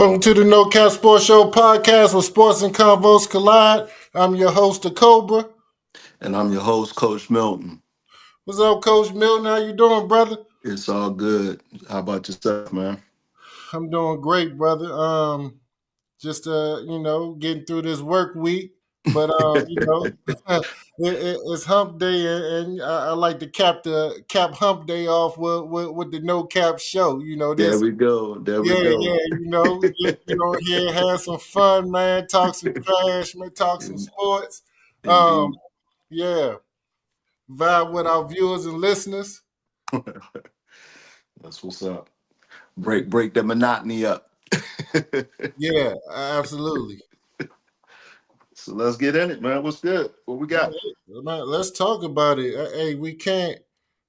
Welcome to the No Cap Sports Show podcast where sports and convos collide. I'm your host, the Cobra. And I'm your host, Coach Milton. What's up, Coach Milton? How you doing, brother? It's all good. How about yourself, man? I'm doing great, brother. Just getting through this work week, but it's Hump Day, and I like to cap Hump Day off with the No Cap Show. There This. we go. There we Yeah, go. yeah, get on here, have some fun, man. Talk some trash, man. Talk some In- sports. Um, Indeed. yeah, vibe with our viewers and listeners. That's what's up. Break the monotony up. Yeah, absolutely. So let's get in it, man. What's good? What we Man, got? let's talk about it. Hey, we can't.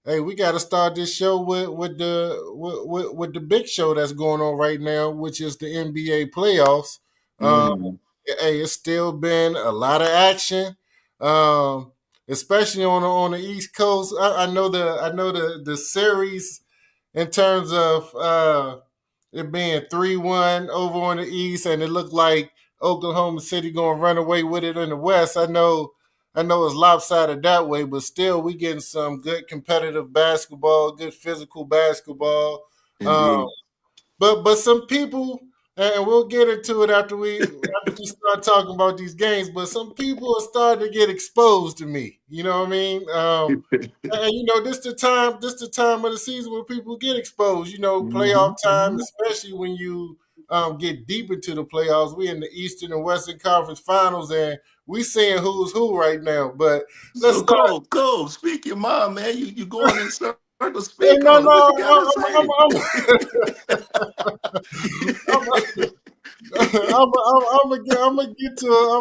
Hey, we got to start this show with the big show that's going on right now, which is the NBA playoffs. Um, Mm, hey, it's still been a lot of action, um, especially on the East Coast. I know the series in terms of it being 3-1 over on the East, and it looked like Oklahoma City gonna run away with it in the West. I know it's lopsided that way, but still we getting some good competitive basketball, good physical basketball. Um, indeed. but some people, and we'll get into it after we start talking about these games. But some people are starting to get exposed to me. You know what I mean? And this the time of the season where people get exposed. Playoff Hmm. time, especially when you get deep into the playoffs. We in the Eastern and Western Conference Finals, and we seeing who's who right now. But let's So start. go. Speak your mind, man. You going in circles. Speak Hey, on it. no, What you no, got to say? I'm, I'm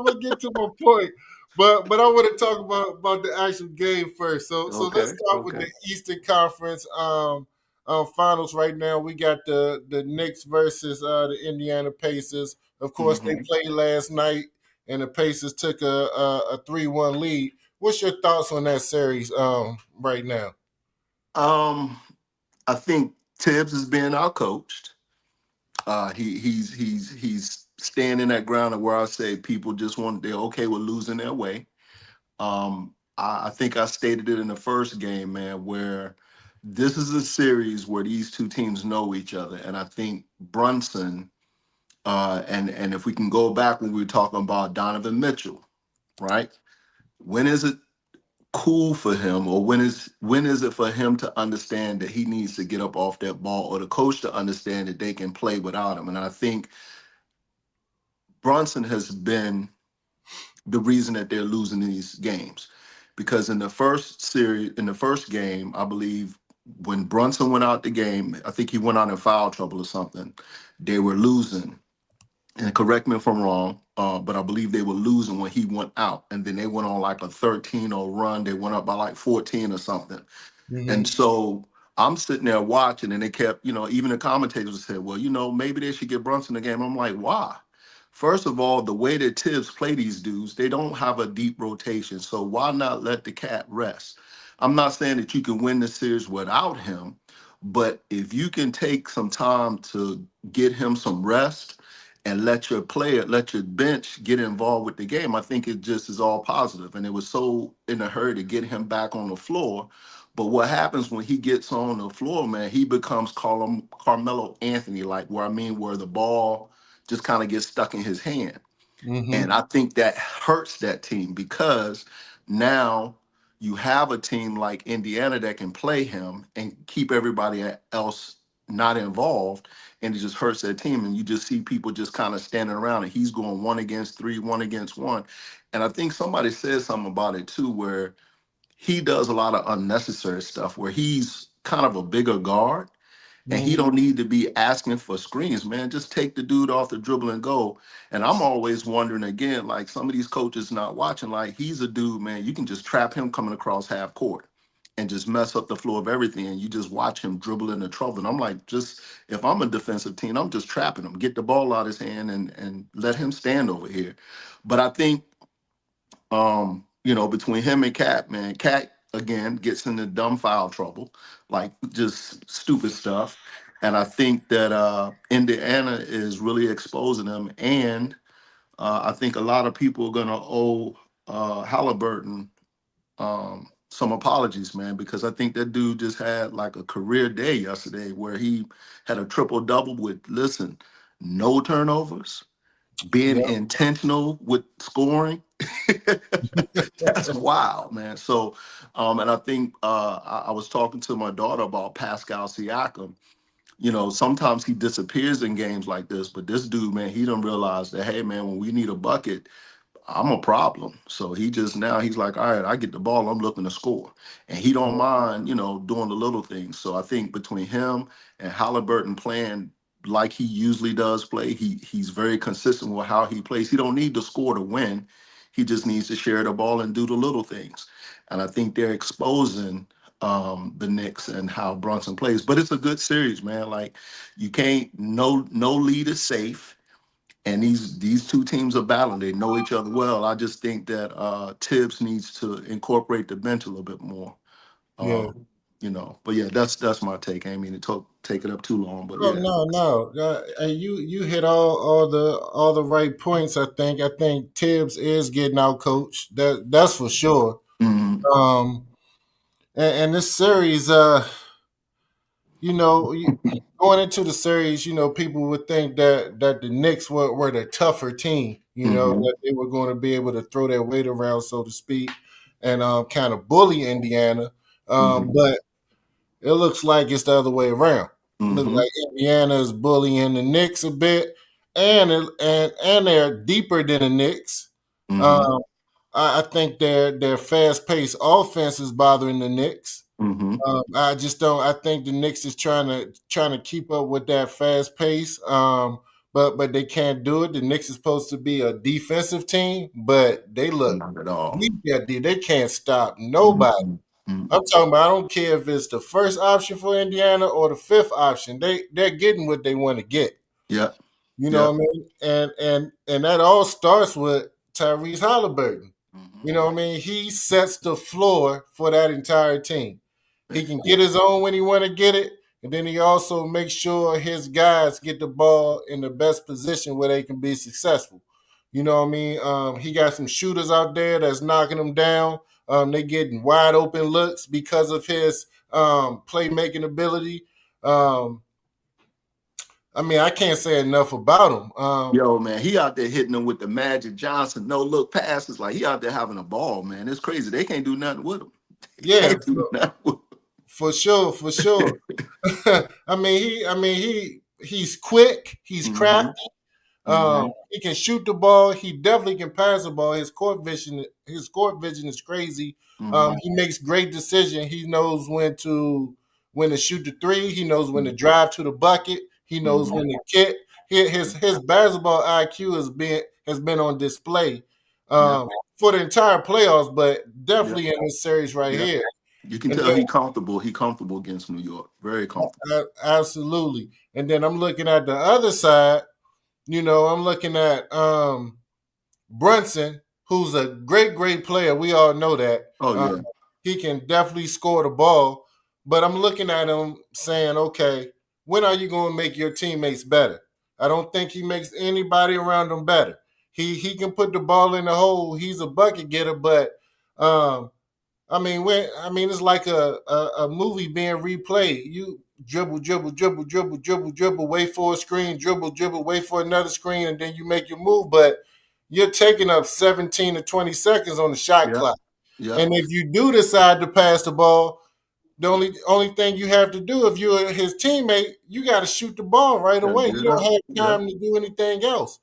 gonna get to my point, but I want to talk about the actual game first. So let's Okay. start with Okay. the Eastern Conference finals. Right now, we got the Knicks versus the Indiana Pacers. Of course, they Hmm. played last night, and the Pacers took a 3-1 lead. What's your thoughts on that series right now? Um, I think Tibbs is being outcoached. He's standing that ground of where I say people just want they're okay with losing their way. I think I stated it in the first game, man, where this is a series where these two teams know each other, and I think Brunson and if we can go back when we were talking about Donovan Mitchell, right? When is it cool for him, or when is it for him to understand that he needs to get up off that ball, or the coach to understand that they can play without him? And I think Brunson has been the reason that they're losing these games. Because in the first game, I believe when Brunson went out the game, I think he went out in foul trouble or something. They were losing. And correct me if I'm wrong, but I believe they were losing when he went out. And then they went on like a 13-0 run. They went up by like 14 or something. And Hmm. so I'm sitting there watching, and they kept, even the commentators said, well, maybe they should get Brunson the game. I'm like, why? First of all, the way that Tibbs play these dudes, they don't have a deep rotation. So why not let the cat rest? I'm not saying that you can win the series without him, but if you can take some time to get him some rest and let your bench get involved with the game, I think it just is all positive. And it was so in a hurry to get him back on the floor. But what happens when he gets on the floor, man, he becomes Carmelo Anthony, like where the ball just kind of gets stuck in his hand. Hmm. And I think that hurts that team because now you have a team like Indiana that can play him and keep everybody else not involved. And it just hurts that team. And you just see people just kind of standing around, and he's going one against three, one against one. And I think somebody said something about it too, where he does a lot of unnecessary stuff where he's kind of a bigger guard, and he Hmm. don't need to be asking for screens, man. Just take the dude off the dribble and go. And I'm always wondering again, like some of these coaches not watching, like he's a dude, man. You can just trap him coming across half court and just mess up the flow of everything. And you just watch him dribble into trouble. And I'm like, just if I'm a defensive team, I'm just trapping him, get the ball out of his hand and let him stand over here. But I think between him and Cat, man, Cat again gets into dumb foul trouble, like just stupid stuff. And I think that Indiana is really exposing them. And I think a lot of people are going to owe Halliburton some apologies, man, because I think that dude just had like a career day yesterday where he had a triple double with, listen, no turnovers, being Yeah, intentional with scoring. That's wild, man. So, and I think I was talking to my daughter about Pascal Siakam. You know, sometimes he disappears in games like this, but this dude, man, he don't realize that, hey, man, when we need a bucket, I'm a problem. So he just now he's like, all right, I get the ball, I'm looking to score. And he don't mind, you know, doing the little things. So I think between him and Halliburton playing like he usually does play, he's very consistent with how he plays. He don't need to score to win. He just needs to share the ball and do the little things. And I think they're exposing the Knicks and how Brunson plays. But it's a good series, man. Like you can't no lead is safe, and these two teams are battling. They know each other well. I just think that Tibbs needs to incorporate the bench a little bit more. yeah. You know, but yeah, that's my take. I ain't mean to take it up too long, but Oh yeah. no, no. And you hit all the right points. I think Tibbs is getting out coached. That's for sure. Hmm. Um, and this series, you know, going into the series, people would think that the Knicks were the tougher team. Hmm. That they were going to be able to throw their weight around, so to speak, and kind of bully Indiana. Hmm. But it looks like it's the other way around. It looks Hmm. like Indiana is bullying the Knicks a bit, and they're deeper than the Knicks. Hmm. Um, I think their fast paced offense is bothering the Knicks. Hmm. I just don't. I think the Knicks is trying to keep up with that fast pace. But they can't do it. The Knicks is supposed to be a defensive team, but they look Not at all. weak. They can't stop nobody. Hmm. I'm talking about. I don't care if it's the first option for Indiana or the fifth option. They're getting what they want to get. Yep. You know Yep. what I mean? And that all starts with Tyrese Halliburton. Hmm. You know what I mean? He sets the floor for that entire team. He can get his own when he want to get it, and then he also makes sure his guys get the ball in the best position where they can be successful. You know what I mean? He got some shooters out there that's knocking them down. They getting wide open looks because of his playmaking ability. Um, I mean, I can't say enough about him. Yo, man, he out there hitting them with the Magic Johnson no look passes. Like he out there having a ball, man. It's crazy. They can't do nothing with him. They Yeah, can't do nothing with for sure, for sure. He's quick, he's him. crafty. Hmm. He can shoot the ball. He definitely can pass the ball. His court vision is crazy. Hmm. He makes great decisions. He knows when to shoot the three. He knows when to Hmm. drive to the bucket. He knows Hmm. when to kick. His basketball IQ has been on display Yeah, um, for the entire playoffs, but yeah, definitely in this series right yeah. here. You can And tell he comfortable. He comfortable against New York. Very comfortable. absolutely. And then I'm looking at the other side. I'm looking at Brunson, who's a great, great player. We all know that. Oh yeah. He can definitely score the ball. But I'm looking at him saying, okay, when are you going to make your teammates better? I don't think he makes anybody around him better. He can put the ball in the hole. He's a bucket getter, but um, it's like a movie being replayed. You dribble, dribble, dribble, dribble, dribble, dribble, wait for a screen, dribble, dribble, wait for another screen, and then you make your move. But you're taking up 17 to 20 seconds on the shot Yep. clock. Yep. And if you do decide to pass the ball, the only thing you have to do if you're his teammate, you got to shoot the ball right Gotta away. get You it don't up. have Yep. time to do anything else.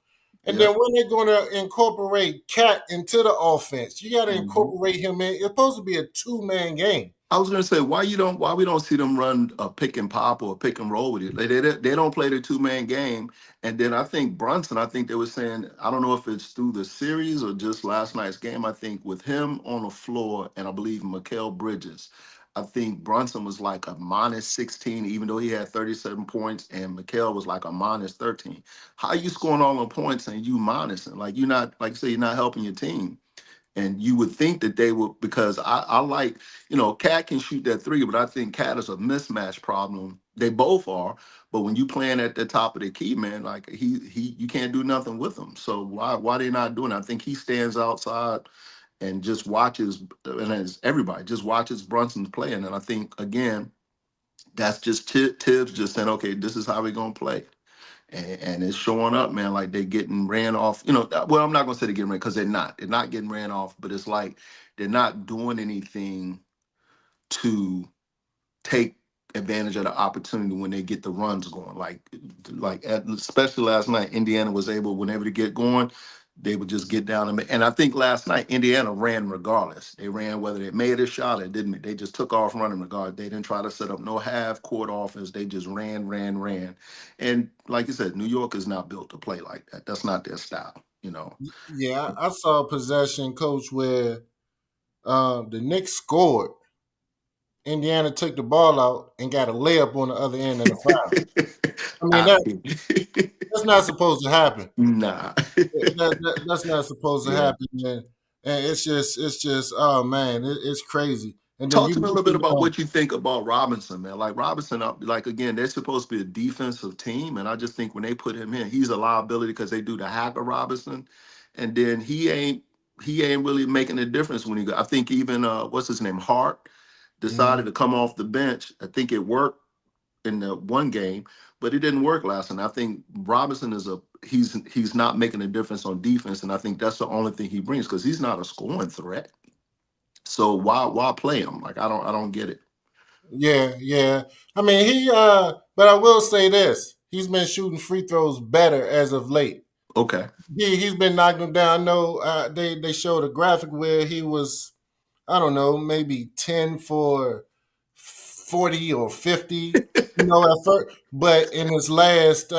And then Yep. when they're going to incorporate Cat into the offense, you got to Hmm. incorporate him in. It's supposed to be a two-man game. I was gonna say why we don't see them run a pick and pop or a pick and roll with it. They don't play the two-man game. And then I think Brunson, I think they were saying, I don't know if it's through the series or just last night's game. I think with him on the floor and I believe Mikal Bridges, I think Brunson was like a minus 16, even though he had 37 points, and Mikal was like a minus 13. How you scoring all the points and you minusing? Like you're not, like you say, you're not helping your team. And you would think that they would, because I like, Cat can shoot that three, but I think Cat is a mismatch problem. They both are, but when you playing at the top of the key, man, like he you can't do nothing with him. So why they not doing it? I think he stands outside and just watches, and as everybody just watches Brunson playing. And I think again, that's just Tibbs just saying, okay, this is how we're gonna play. And it's showing up, man. Like they getting ran off. Well, I'm not gonna say they're getting ran because they're not. They're not getting ran off, but it's like they're not doing anything to take advantage of the opportunity when they get the runs going. Especially last night, Indiana was able, whenever to get going, they would just get down and I think last night Indiana ran regardless. They ran whether they made a shot or didn't. They just took off running regardless. They didn't try to set up no half court offense. They just ran. And like you said, New York is not built to play like that. That's not their style. Yeah, I saw a possession, coach, where the Knicks scored. Indiana took the ball out and got a layup on the other end of the foul. I mean, I, that's not supposed to happen. nah. That's not supposed to Yeah. happen, man. And it's just oh man, it's crazy. And then Talk you to me a little bit mentioned, about what you think about Robinson, man. Like Robinson, like again, they're supposed to be a defensive team, and I just think when they put him in, he's a liability because they do the hacker Robinson, and then he ain't really making a difference when he go. I think even what's his name, Hart, mhm. decided to come off the bench. I think it worked in the one game, but it didn't work last night. I think Robinson he's not making a difference on defense, and I think that's the only thing he brings because he's not a scoring threat. So why play him? Like I don't get it. Yeah, yeah. I mean, but I will say this: he's been shooting free throws better as of late. Okay. He's been knocking them down. I know they showed a graphic where he was, I don't know, maybe 10 for 40 or 50, at first. But in his last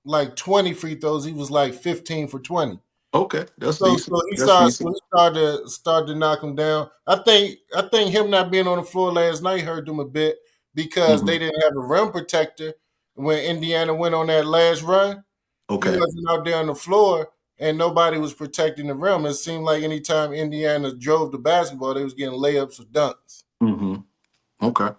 like 20 free throws, he was like 15 for 20. Okay, that's So decent. so he That's started so decent. he started to knock him down. I think him not being on the floor last night hurt them a bit because Hmm. they didn't have a rim protector when Indiana went on that last run. He Okay. wasn't out there on the floor and nobody was protecting the rim. It seemed like anytime Indiana drove the basketball, they was getting layups or dunks. Hmm. Okay.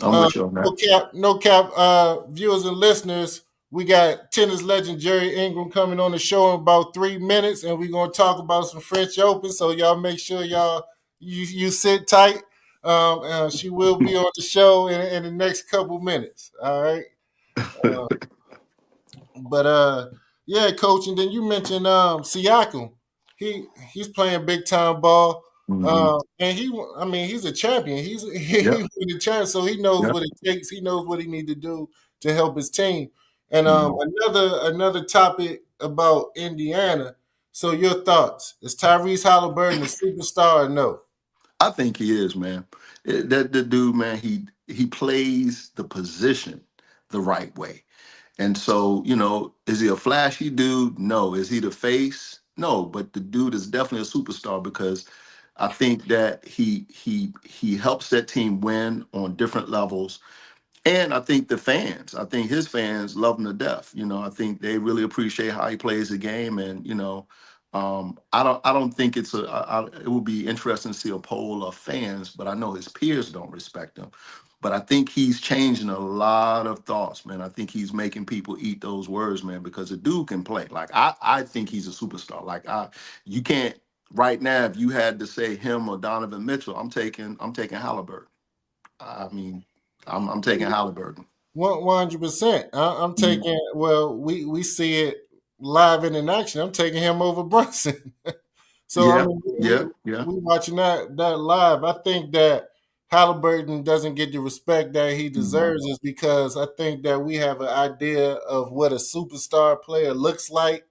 I'm Uh, with you on no that. cap, no cap, viewers and listeners. We got tennis legend Jeri Ingram coming on the show in about 3 minutes, and we're gonna talk about some French Open. So y'all make sure you sit tight. She will be on the show in the next couple minutes. All right. Uh, but yeah, coach, and then you mentioned Siakam. He's playing big time ball. Hmm. And I mean, he's a champion. Yep. He's a champion, so he knows Yep. what it takes. He knows what he need to do to help his team. And Hmm. another topic about Indiana. So your thoughts? Is Tyrese Halliburton a superstar or no? I think he is, man. That the dude, man, he plays the position the right way. And so, is he a flashy dude? No. Is he the face? No. But the dude is definitely a superstar because I think that he helps that team win on different levels. And I think his fans love him to death. I think they really appreciate how he plays the game. And, I don't think it would be interesting to see a poll of fans, but I know his peers don't respect him. But I think he's changing a lot of thoughts, man. I think he's making people eat those words, man, because the dude can play. Like I think he's a superstar. You can't right now, if you had to say him or Donovan Mitchell, I'm taking Halliburton. I mean, I'm taking Halliburton. 100%. I'm Mhm. taking. Well, we see it live and in action. I'm taking him over Brunson. So I Yeah, mean, yeah, yeah. we watching that live. I think that Halliburton doesn't get the respect that he Hmm. deserves is because I think that we have an idea of what a superstar player looks like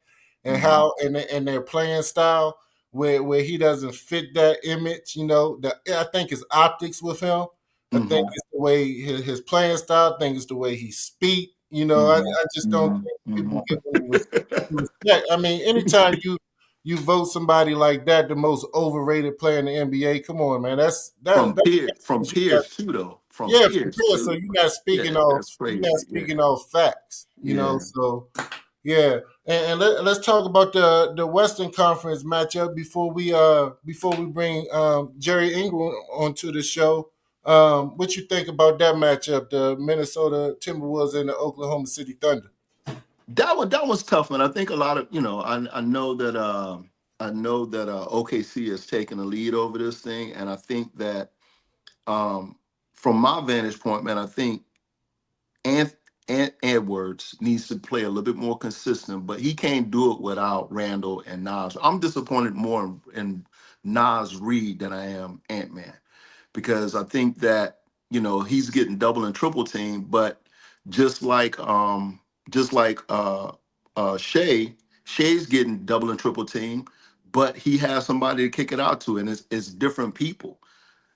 and Hmm. how and their playing style where he doesn't fit that image. I think it's optics with him. I think Hmm. it's the way his playing style. I think it's the way he speak. Hmm. I just don't Hmm. think people Hmm. give him respect. I mean, anytime you vote somebody like that the most overrated player in the NBA. Come on, man. From peers too, though. From Yeah, from peers peer. So too. you're not Yeah, speaking off that's you're not crazy. Yeah, speaking off facts. yeah. So yeah. let's talk about the Western Conference matchup before we bring Jerry Ingram onto the show. What you think about that matchup, the Minnesota Timberwolves and the Oklahoma City Thunder? That was tough, man. I think a lot of I know that OKC has taken a lead over this thing, and I think that um, from my vantage point, man, I think Ant, Ant Edwards needs to play a little bit more consistent, but he can't do it without Randall and Nas. I'm disappointed more in Nas Reed than I am Ant Man, because I think that he's getting double and triple team, but just like um just like Shay's getting double and triple team, but he has somebody to kick it out to, and it's different people.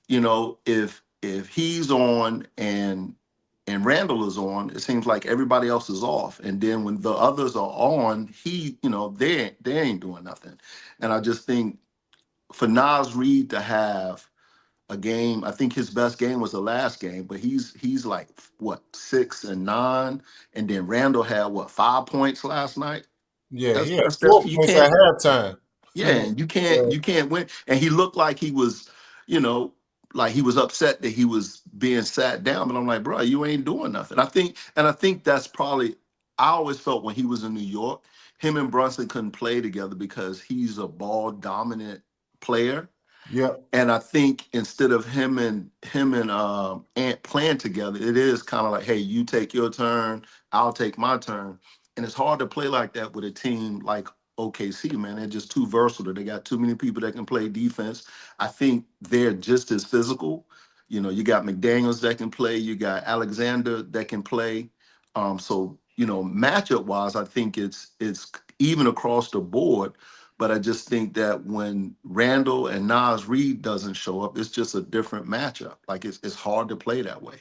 If he's on and Randall is on, it seems like everybody else is off. And then when the others are on, they ain't doing nothing. And I just think for Nas Reed to have a game, I think his best game was the last game, but he's like what 6 and 9, and then Randall had what 5 points last night. Yeah, he had That's four you points can't. at halftime. Yeah, and you can't win. And he looked like he was, you know, like he was upset that he was being sat down. But I'm like, bro, you ain't doing nothing. I think that's probably. I always felt when he was in New York, him and Brunson couldn't play together because he's a ball dominant player, Yep. and I think instead of him and Ant playing together, it is kind of like, hey, you take your turn, I'll take my turn, and it's hard to play like that with a team like OKC. Man, they're just too versatile. They got too many people that can play defense. I think they're just as physical. You got McDaniels that can play. You got Alexander that can play. So matchup wise, I think it's even across the board, but I just think that when Randall and Nas Reed doesn't show up, it's just a different matchup. Like it's hard to play that way.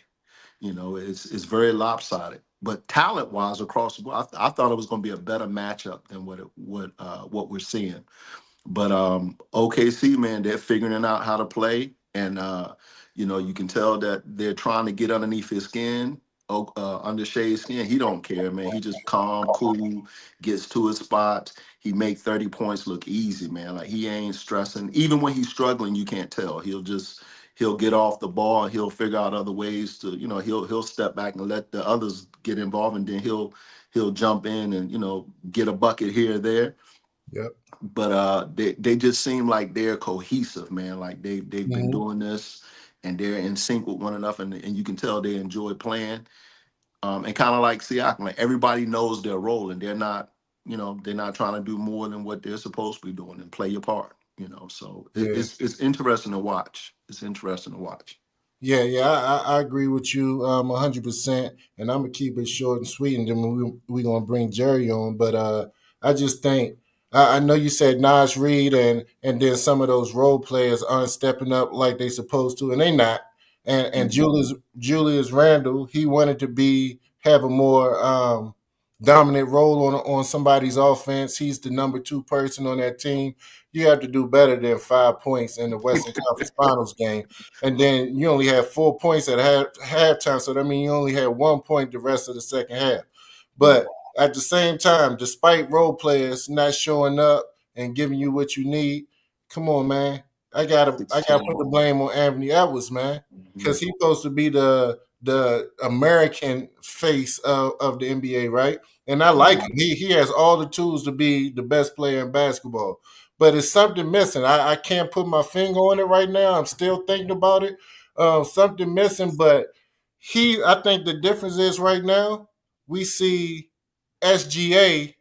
It's very lopsided. But talent wise across the board, I thought it was going to be a better matchup than what we're seeing. But OKC, man, they're figuring out how to play, and you can tell that they're trying to get underneath his skin, under Shay's skin. He don't care, man. He just calm, cool, gets to his spots. He make 30 points look easy, man. Like he ain't stressing. Even when he's struggling, you can't tell. He'll get off the ball. He'll figure out other ways to, he'll step back and let the others get involved, and then he'll jump in and get a bucket here or there. Yep. But they just seem like they're cohesive, man. Like they've been Mhm. doing this, and they're in sync with one another, and you can tell they enjoy playing. And kind of like Siakam, like everybody knows their role, and they're not trying to do more than what they're supposed to be doing and play your part. So Yeah. it's interesting to watch. It's interesting to watch. Yeah, yeah, I agree with you 100%, and I'm gonna keep it short and sweet, and then we gonna bring Jerry on. But I just think I know you said Nas Reed and then some of those role players aren't stepping up like they supposed to, and they not. And Mhm. Julius Randle, he wanted to be have a more dominant role on somebody's offense. He's the number two person on that team. You have to do better than 5 points in the Western Conference Finals game, and then you only had 4 points at halftime. So that means you only had 1 point the rest of the second half. Yeah. But at the same time, despite role players not showing up and giving you what you need, come on, man. I gotta put 16. the blame on Anthony Edwards, man, Mhm. because he's supposed to be the American face of the NBA, right? And I like him. Mhm. He has all the tools to be the best player in basketball, but it's something missing. I can't put my finger on it right now. I'm still thinking about it. Something missing, but I think the difference is right now we see SGA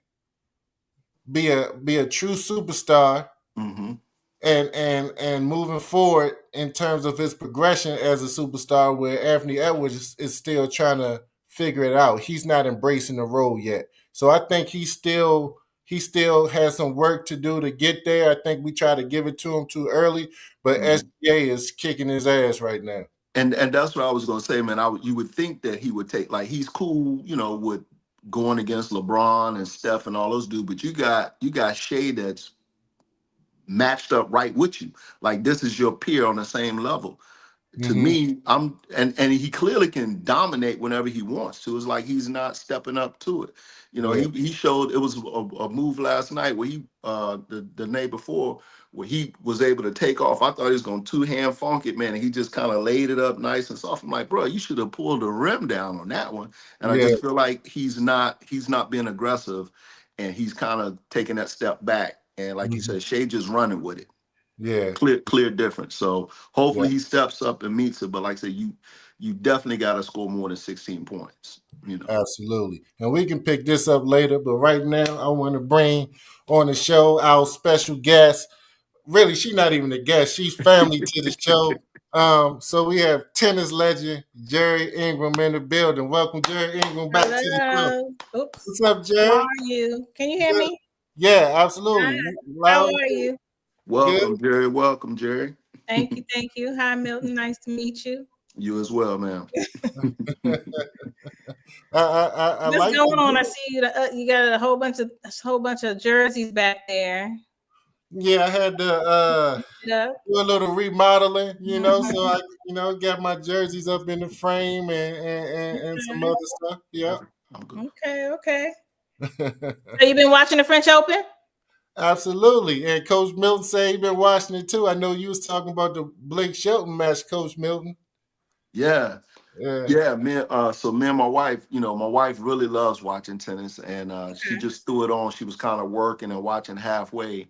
be a true superstar, Mhm. and moving forward in terms of his progression as a superstar, where Anthony Edwards is still trying to figure it out. He's not embracing the role yet, so I think he still has some work to do to get there. I think we try to give it to him too early, but Mhm. SGA is kicking his ass right now. And that's what I was gonna say, man. You would think that he would take, like, he's cool, with going against LeBron and Steph and all those dudes, but you got Shea that's matched up right with you. Like this is your peer on the same level. To Mm-hmm. me, and he clearly can dominate whenever he wants to. It's like he's not stepping up to it. You know, Yeah. he showed it was a move last night where he the night before where he was able to take off. I thought he was gonna two hand funk it, man, and he just kind of laid it up nice and soft. I'm like, bro, you should have pulled the rim down on that one. And I Yeah. just feel like he's not being aggressive, and he's kind of taking that step back. And like you Mm-hmm. said, Shea just running with it, Yeah. clear difference. So Yeah. hopefully he steps up and meets it. But like I said, you definitely got to score more than 16 points. You know. Absolutely. And we can pick this up later, but right now I want to bring on the show our special guest. Really, she's not even a guest. She's family to the show. So we have tennis legend Jeri Ingram in the building. Welcome, Jeri Ingram, back to the show. Hello. Oops. What's up, How Jeri? are you? Can you hear Good. me? Yeah, Hi. absolutely. How Loud and are clear. you? Good. Welcome, Jerry. Welcome, Jerry. Thank you. Thank you. Hi, Milton. Nice to meet you. You as well, man. I What's like going on? I the see you. You got a whole bunch of jerseys back there. yeah. I had to Yeah. do a little remodeling, so Mhm. I got my jerseys up in the frame and some other stuff. Yeah. I'm good. Okay. Okay. So you been watching the French Open? Absolutely. And Coach Milton said he been watching it too. I know you was talking about the Blake Shelton match, Coach Milton. Yeah, Yeah. yeah, man. So me and my wife, my wife really loves watching tennis, and she Okay. just threw it on. She was kind of working and watching halfway,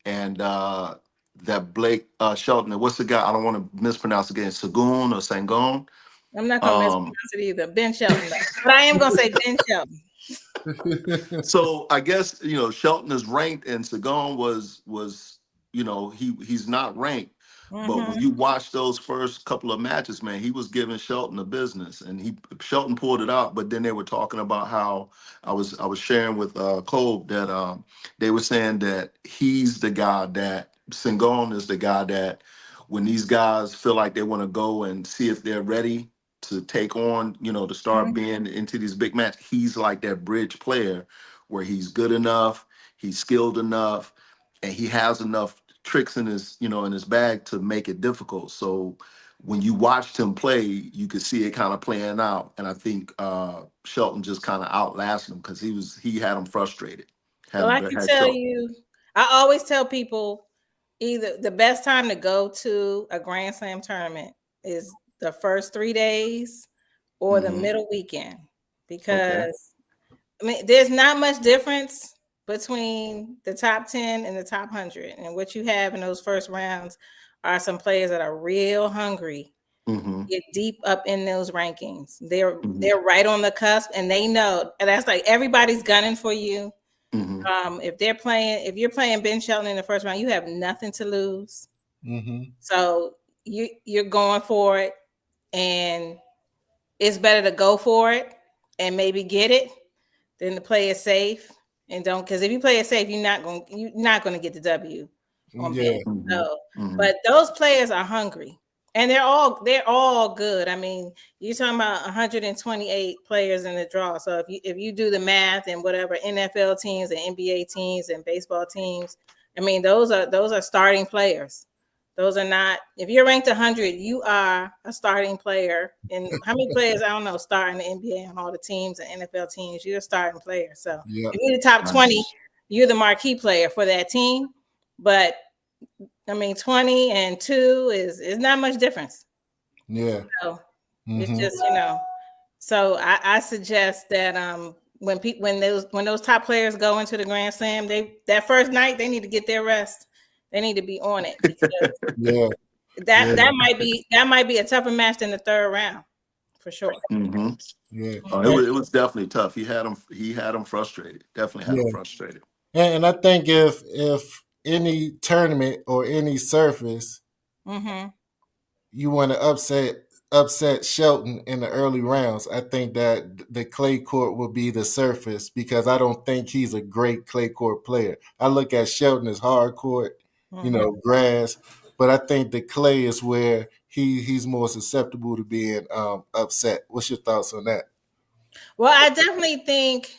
and that Blake Shelton. What's the guy? I don't want to mispronounce again. Sagoon or Sangoon. I'm not gonna Um, mispronounce it either. Ben Shelton, though. But I am gonna say Ben Shelton. So I guess Shelton is ranked, and Sagan was he's not ranked. But when Mm-hmm. you watch those first couple of matches, man, he was giving Shelton the business, and Shelton pulled it out. But then they were talking about how I was sharing with Cole that they were saying that he's the guy that Sengon is the guy that when these guys feel like they want to go and see if they're ready to take on, to start being into these big matches, he's like that bridge player where he's good enough, he's skilled enough, and he has enough tricks in his bag to make it difficult. So when you watched him play, you could see it kind of playing out. And I think Shelton just kind of outlasted him because he had him frustrated. Well, I can Had tell Shelton. you, I always tell people either the best time to go to a Grand Slam tournament is the first 3 days or the Hmm. middle weekend Okay. because I mean, there's not much difference between the top 10 and the top 100. And what you have in those first rounds are some players that are real hungry, Hmm. get deep up in those rankings. They're Hmm. they're right on the cusp and they know. And that's like everybody's gunning for you. Hmm. If you're playing Ben Shelton in the first round, you have nothing to lose. Mm-hmm. So you're going for it, and it's better to go for it and maybe get it than to play it safe and don't. Because if you play it safe, you're not going to get the W on Ben. Yeah. Hmm. So, Hmm. but those players are hungry. And they're all good. I mean, you're talking about 128 players in the draw. So if you do the math and whatever NFL teams and NBA teams and baseball teams, I mean those are starting players. Those are not. If you're ranked 100, you are a starting player. And how many players I don't know start in the NBA on all the teams and NFL teams? You're a starting player. So Yeah. if you're the top 20, Nice. you're the marquee player for that team. But I mean, 20 and 2 is not much difference. Yeah. So it's Mm-hmm. just. So I suggest that when those top players go into the Grand Slam, that first night they need to get their rest. They need to be on it because Yeah. that Yeah. that might be a tougher match than the third round for sure. Hmm. Yeah. Oh, it And, was definitely tough. He had him frustrated. Definitely had him yeah. frustrated. And I think if any tournament or any surface Mm-hmm. you want to upset Shelton in the early rounds, I think that the clay court will be the surface because I don't think he's a great clay court player. I look at Shelton as hard court, Mm-hmm. grass, but I think the clay is where he's more susceptible to being upset. What's your thoughts on that? Well, I definitely think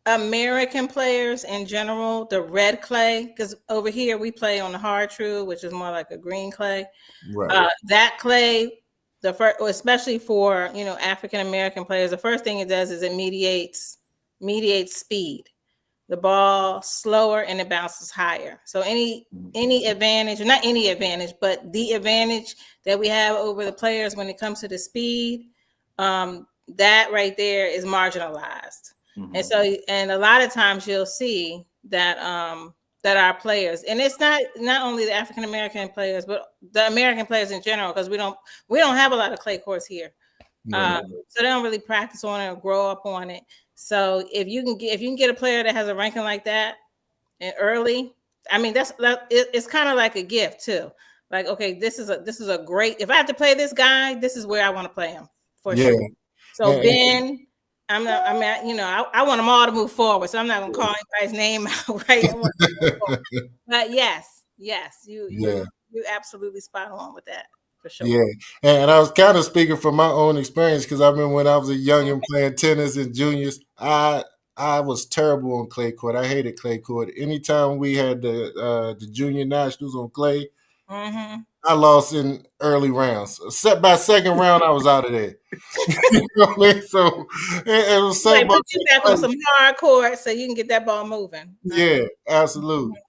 American players in general, the red clay, because over here we play on the hard true, which is more like a green clay. Right. That clay, the first, especially for African American players, the first thing it does is it mediates speed. The ball slower and it bounces higher. So any advantage, or not any advantage, but the advantage that we have over the players when it comes to the speed, that right there is marginalized. And so, and a lot of times you'll see that that our players, and it's not only the African American players, but the American players in general, because we don't have a lot of clay courts here. So they don't really practice on it or grow up on it. So if you can get a player that has a ranking like that and early, I mean it's kind of like a gift too. Like, okay, this is a great. If I have to play this guy, this is where I want to play him for sure. So Ben, I'm not. I mean, I want them all to move forward. So I'm not gonna call anybody's name out, right? But yes, you're absolutely spot on with that. For sure. Yeah, and I was kind of speaking from my own experience because I remember when I was a young and playing tennis in juniors, I was terrible on clay court. I hated clay court. Anytime we had the junior nationals on clay, I lost in early rounds. Set by second round, I was out of there. You know what I mean? So it was so like much. put you back on some hard court so you can get that ball moving. Yeah, absolutely.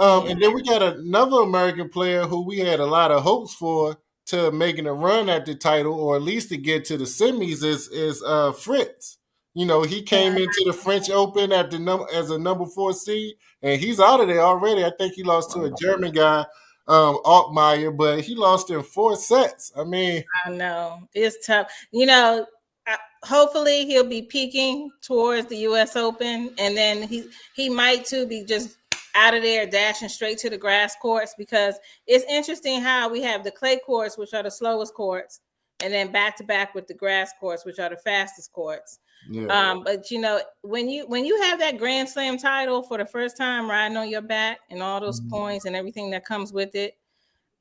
And then we got another American player who we had a lot of hopes for to making a run at the title, or at least to get to the semis. Is Fritz? He came into the French Open at as a number 4 seed, and he's out of there already. I think he lost to a German guy, Altmaier, but he lost in 4 sets. I mean, I know it's tough. Hopefully he'll be peaking towards the U.S. Open, and then he might too be just out of there dashing straight to the grass courts, because it's interesting how we have the clay courts, which are the slowest courts, and then back to back with the grass courts, which are the fastest courts. Yeah. But when you have that Grand Slam title for the first time riding on your back and all those points and everything that comes with it,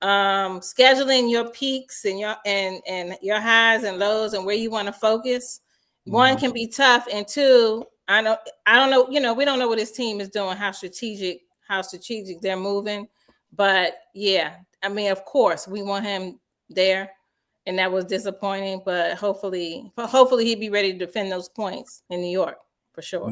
scheduling your peaks and your highs and lows and where you want to focus, one can be tough, and two, I don't know, we don't know what his team is doing, how strategic they're moving, but yeah, I mean, of course we want him there, and that was disappointing, but hopefully he'd be ready to defend those points in New York for sure.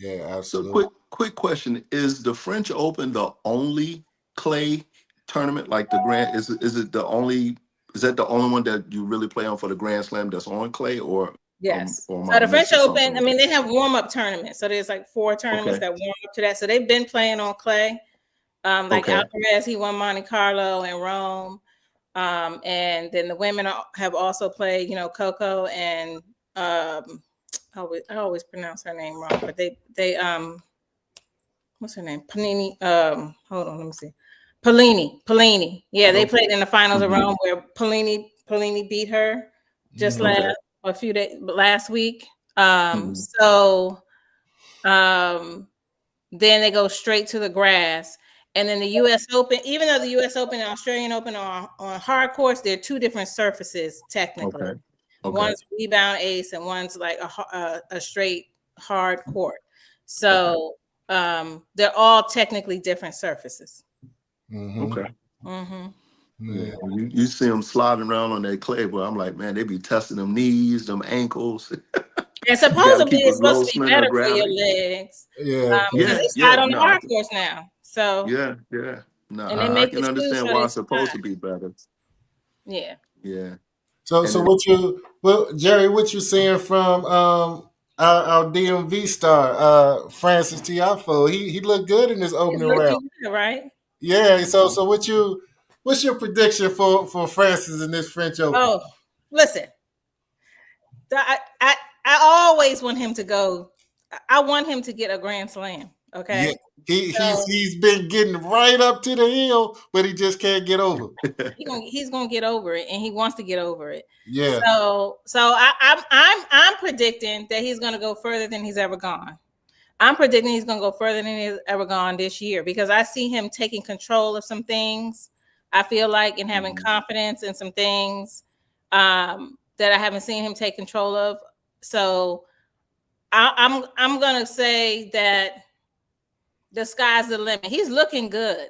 Yeah, absolutely. So quick question: is the French Open the only clay tournament, like the Grand? Is it the only? Is that the only one that you really play on for the Grand Slam that's on clay, or? Yes. So the French Open, I mean, they have warm-up tournaments. So there's like 4 tournaments that warm up to that. So they've been playing on clay. Like Alcaraz, he won Monte Carlo and Rome. And then the women have also played, Coco and I always pronounce her name wrong, but they what's her name? Panini. Hold on, let me see. Polini. Yeah, they played in the finals of Rome where Polini beat her just last week. So then they go straight to the grass. And then the U.S. Open, even though the U.S. Open and Australian Open are on hard courts, they're 2 different surfaces technically. One's rebound ace and one's like a straight hard court. So they're all technically different surfaces. Yeah, you see them sliding around on that clay, but I'm like, man, they be testing them knees, them ankles. And supposedly it's supposed to be better for your legs. Yeah, because they slide on the hard course now. So yeah. No, and they make I can understand why it's supposed to be better. Yeah. So Jeri, what you seeing from our DMV star, Francis Tiafoe? He looked good in this opening round, good, right? Yeah. So what's your prediction for Francis in this French Open? Oh, listen, I always want him to go. I want him to get a Grand Slam. Okay. Yeah, he's been getting right up to the hill, but he just can't get over. He's gonna get over it, and he wants to get over it. Yeah. So I'm predicting that he's gonna go further than he's ever gone. I'm predicting he's gonna go further than he's ever gone this year, because I see him taking control of some things. I feel like, and having confidence in some things that I haven't seen him take control of. So I'm gonna say that the sky's the limit. He's looking good,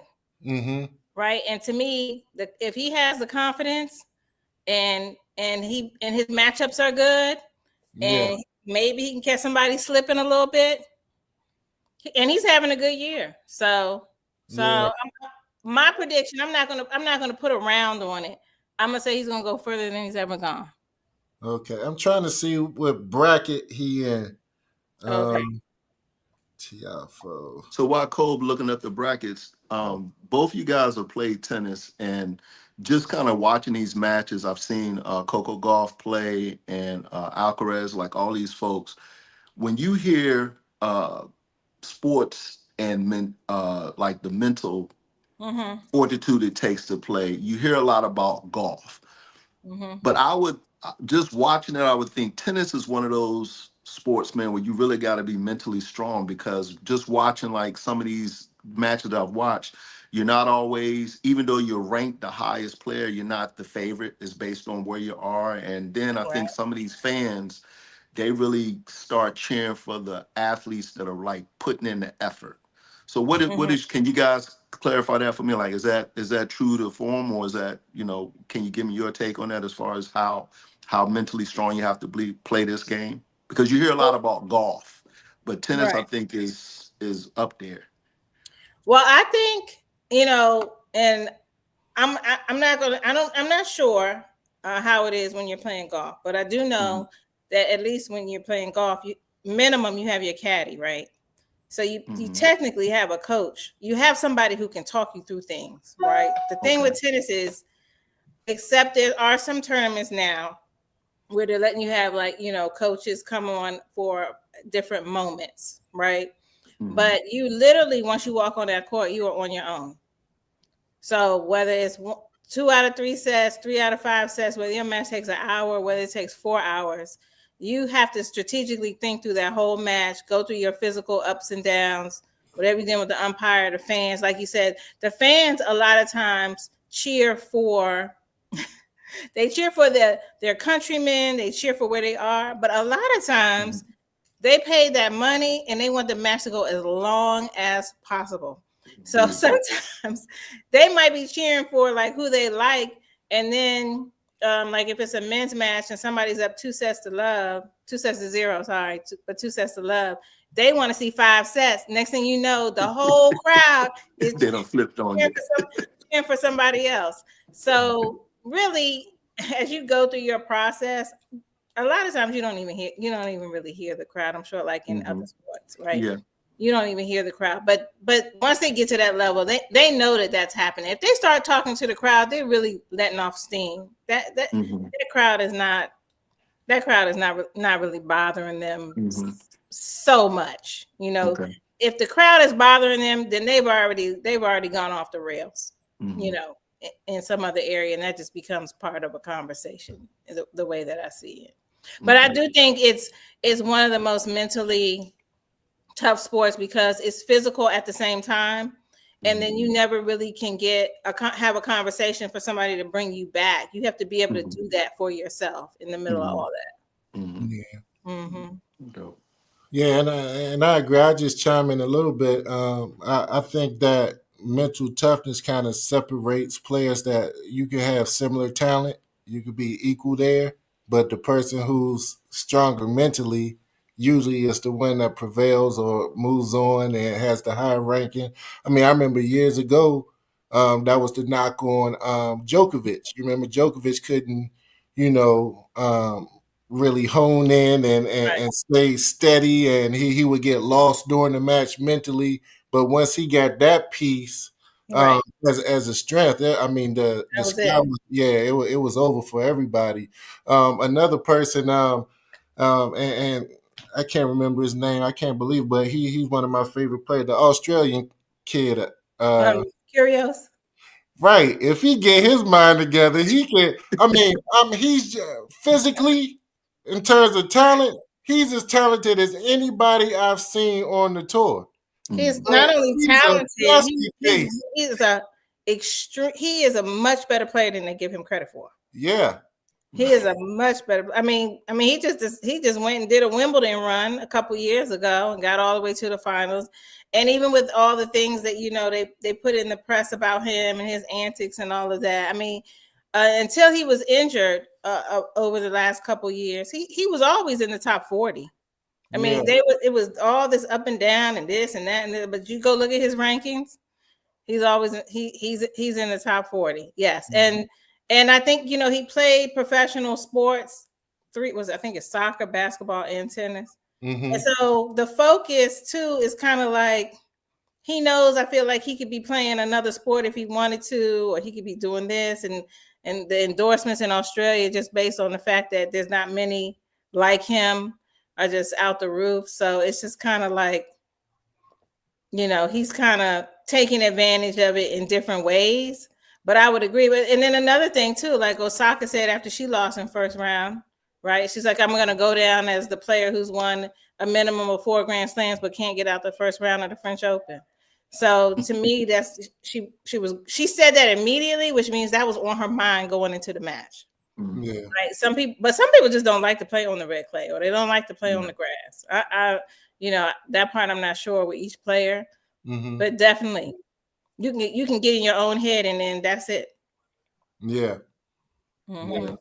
right? And to me, if he has the confidence and his matchups are good, and maybe he can catch somebody slipping a little bit, and he's having a good year. So my prediction, I'm not gonna put a round on it. I'm gonna say he's gonna go further than he's ever gone. Okay, I'm trying to see what bracket he in. Okay. Tiafo. So while Kobe looking up the brackets, both you guys have played tennis, and just kind of watching these matches, I've seen Coco Golf play and Alcaraz, like all these folks. When you hear sports and like the mental fortitude it takes to play, you hear a lot about golf. But I would just watching it, I would think tennis is one of those sports, man, where you really got to be mentally strong, because just watching like some of these matches that I've watched, you're not always, even though you're ranked the highest player, you're not the favorite. It's based on where you are. And then I think some of these fans, they really start cheering for the athletes that are like putting in the effort. So what is can you guys clarify that for me? Like, is that true to form, or is that, can you give me your take on that as far as how mentally strong you have to play this game? Because you hear a lot about golf, but tennis I think is up there. Well, I think, and I'm not sure how it is when you're playing golf, but I do know that at least when you're playing golf, minimum you have your caddy, right? So you technically have a coach. You have somebody who can talk you through things, right? The thing with tennis is, except there are some tournaments now where they're letting you have, like, coaches come on for different moments, right? But you literally, once you walk on that court, you are on your own. So whether it's 2 out of 3 sets, 3 out of 5 sets, whether your match takes an hour, whether it takes 4 hours, you have to strategically think through that whole match, go through your physical ups and downs, whatever you're doing with the umpire, the fans. Like you said, the fans a lot of times cheer for they cheer for their countrymen, they cheer for where they are, but a lot of times they pay that money and they want the match to go as long as possible. So sometimes they might be cheering for like who they like, and then like if it's a men's match and somebody's up 2 sets to 0, but 2 sets to love, they want to see 5 sets. Next thing you know, the whole crowd is they don't flipped on you. cheering for somebody else. So really, as you go through your process, a lot of times you don't even really hear the crowd. I'm sure, like in other sports, right? Yeah. You don't even hear the crowd. But once they get to that level, they know that that's happening. If they start talking to the crowd, they're really letting off steam. That crowd is not really bothering them so much. If the crowd is bothering them, then they've already gone off the rails. In some other area, and that just becomes part of a conversation, the way that I see it. But I do think it's one of the most mentally tough sports because it's physical at the same time, and then you never really can have a conversation for somebody to bring you back. You have to be able to do that for yourself in the middle of all that. Yeah, and I agree. I just chime in a little bit. I think that mental toughness kind of separates players that you can have similar talent. You could be equal there, but the person who's stronger mentally usually is the one that prevails or moves on and has the higher ranking. I mean, I remember years ago, that was the knock on Djokovic. You remember Djokovic couldn't, you know, really hone in and stay steady, and he would get lost during the match mentally. But once he got that piece as a strength, I mean the sky was, it was over for everybody. Another person, and I can't remember his name. I can't believe, but he's one of my favorite players. The Australian kid. Curious. Right. If he get his mind together, he can. He's physically, in terms of talent, he's as talented as anybody I've seen on the tour. He's not only talented, he is a much better player than they give him credit for. Yeah. He is a much better. He just went and did a Wimbledon run a couple years ago and got all the way to the finals. And even with all the things that they put in the press about him and his antics and all of that, I mean, until he was injured over the last couple years, he was always in the top 40. I mean, it was all this up and down and this and that and this, but you go look at his rankings. He's always he's in the top 40. Yes. And I think he played professional sports. I think it's soccer, basketball, and tennis. And so the focus too is kind of like he knows, I feel like he could be playing another sport if he wanted to, or he could be doing this and the endorsements in Australia just based on the fact that there's not many like him are just out the roof. So it's just kind of like he's kind of taking advantage of it in different ways. But I would agree with, and then another thing too, like Osaka said after she lost in first round, right? She's like, I'm going to go down as the player who's won a minimum of 4 Grand Slams, but can't get out the first round of the French Open. So to me, that's she said that immediately, which means that was on her mind going into the match. Yeah. Right. Some people just don't like to play on the red clay, or they don't like to play on the grass. That part I'm not sure with each player, but definitely you can get in your own head and then that's it. Yeah. It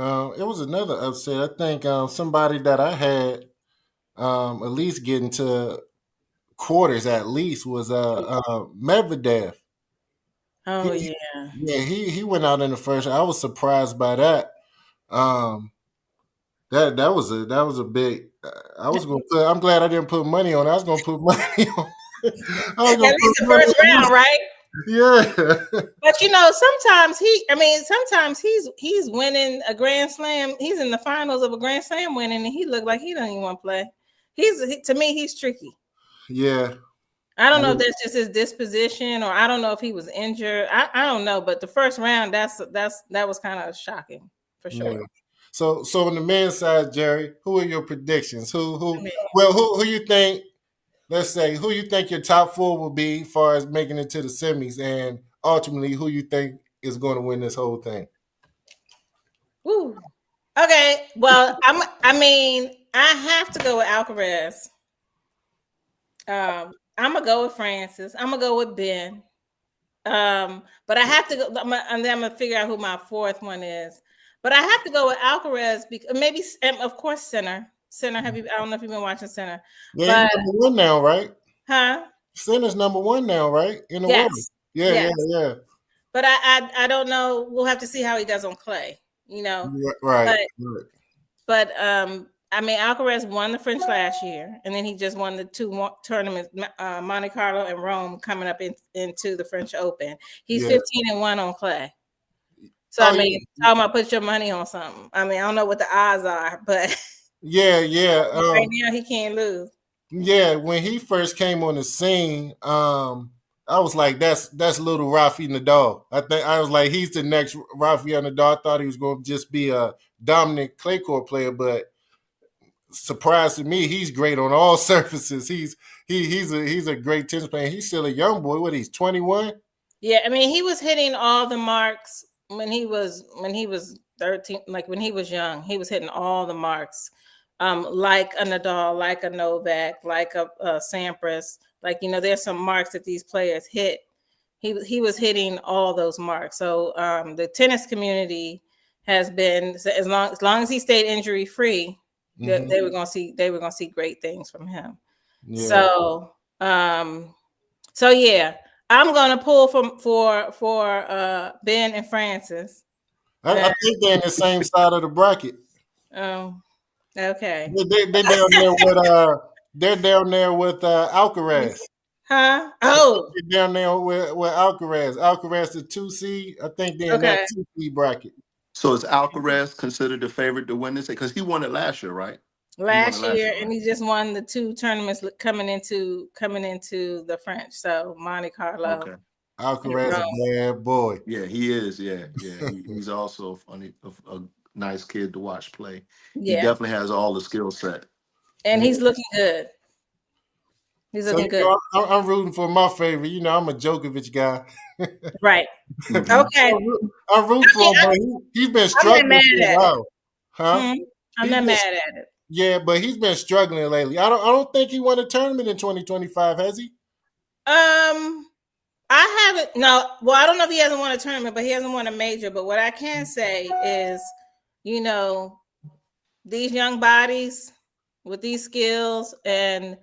was another upset. I think somebody that I had at least getting to quarters at least was Medvedev. Oh He went out in the first. I was surprised by that. That was a big. I'm glad I didn't put money on. I was gonna put money on. I was At gonna least put the money first on round, right? Yeah. But sometimes he's winning a Grand Slam. He's in the finals of a Grand Slam winning, and he looked like he don't even want to play. To me, he's tricky. Yeah. I don't know if that's just his disposition, or I don't know if he was injured. I don't know, but the first round, that was kind of shocking for sure. Yeah. So on the men's side, Jeri, who are your predictions? Who you think? Let's say who you think your top 4 will be as far as making it to the semis, and ultimately who you think is going to win this whole thing. Ooh. Okay. Well, I have to go with Alcaraz. I'm gonna go with Francis. I'm gonna go with Ben. But I have to go, and then I'm gonna figure out who my 4th one is. But I have to go with Alcaraz because maybe, of course, Sinner. I don't know if you've been watching Sinner. Yeah, he's number 1 now, right? Huh? Sinner's number 1 now, right? In the world. Yeah, yes. yeah. But I don't know. We'll have to see how he does on clay. Right. But Alcaraz won the French last year, and then he just won the 2 tournaments, Monte Carlo and Rome, coming up into the French Open. He's 15-1 on clay. So talking about put your money on something. I don't know what the odds are, but yeah. Right now he can't lose. Yeah, when he first came on the scene, I was like, that's little Rafi Nadal. I was like, he's the next Rafi Nadal. I thought he was going to just be a dominant clay court player, but surprise to me, he's great on all surfaces. He's a great tennis player. He's still a young boy. What, he's 21? Yeah, he was hitting all the marks when he was 13. Like when he was young, he was hitting all the marks. Like a Nadal, like a Novak, like a Sampras. Like, there's some marks that these players hit. He was hitting all those marks. So the tennis community has been, as long as he stayed injury free, they were gonna see great things from him. Yeah. So yeah, I'm gonna pull for Ben and Francis. I think they're in the same side of the bracket. Oh, okay. They're down there with Alcaraz. Huh? Oh, They're down there with Alcaraz. Alcaraz the 2 seed. I think they're in that 2 seed bracket. So is Alcaraz considered the favorite to win this? Because he won it last year, right? Last year, and he just won the 2 tournaments coming into the French. So Monte Carlo. Okay. Alcaraz a bad boy. Yeah, he is. Yeah. He's also funny, a nice kid to watch play. Yeah. He definitely has all the skill set. And he's looking good. He's looking good. I'm rooting for my favorite. I'm a Djokovic guy. Right. Mhm. Okay. I root I for mean, him, but he's been I'm not struggling mad for a at it. while, huh? I'm He's not been, mad at it. yeah, but he's been struggling lately. I don't think he won a tournament in 2025, has he? I haven't. No, well, I don't know if he hasn't won a tournament, but he hasn't won a major. But what I can say is, you know, these young bodies with these skills, and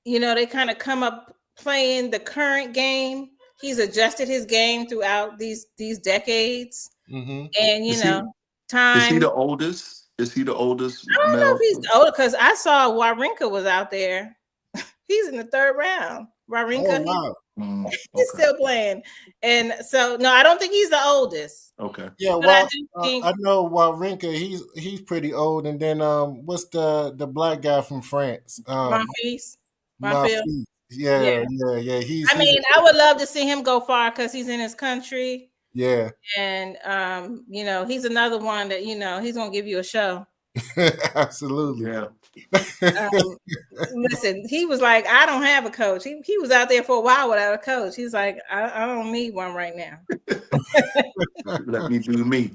they kind of come up playing the current game. He's adjusted his game throughout these decades, Mm-hmm. and Is he is he time. the oldest? Is he the oldest I don't know if male? he's older because I saw Wawrinka was out there. He's in the third round. Oh Wawrinka, wow. he's Okay. still playing, and so no, I don't think he's the oldest, Okay. Yeah, but I well, do think I know Wawrinka. He's pretty old, and then what's the black guy from France? Monfils, Monfils. Mafi. Yeah, Yeah. I He's mean, I would love to see him go far because he's in his country, yeah, and he's another one that he's gonna give you a show. absolutely. Yeah. Um, Listen, he was like, I don't have a coach. He was out there for a while without a coach. He's like, I don't need one right now. Let me do me.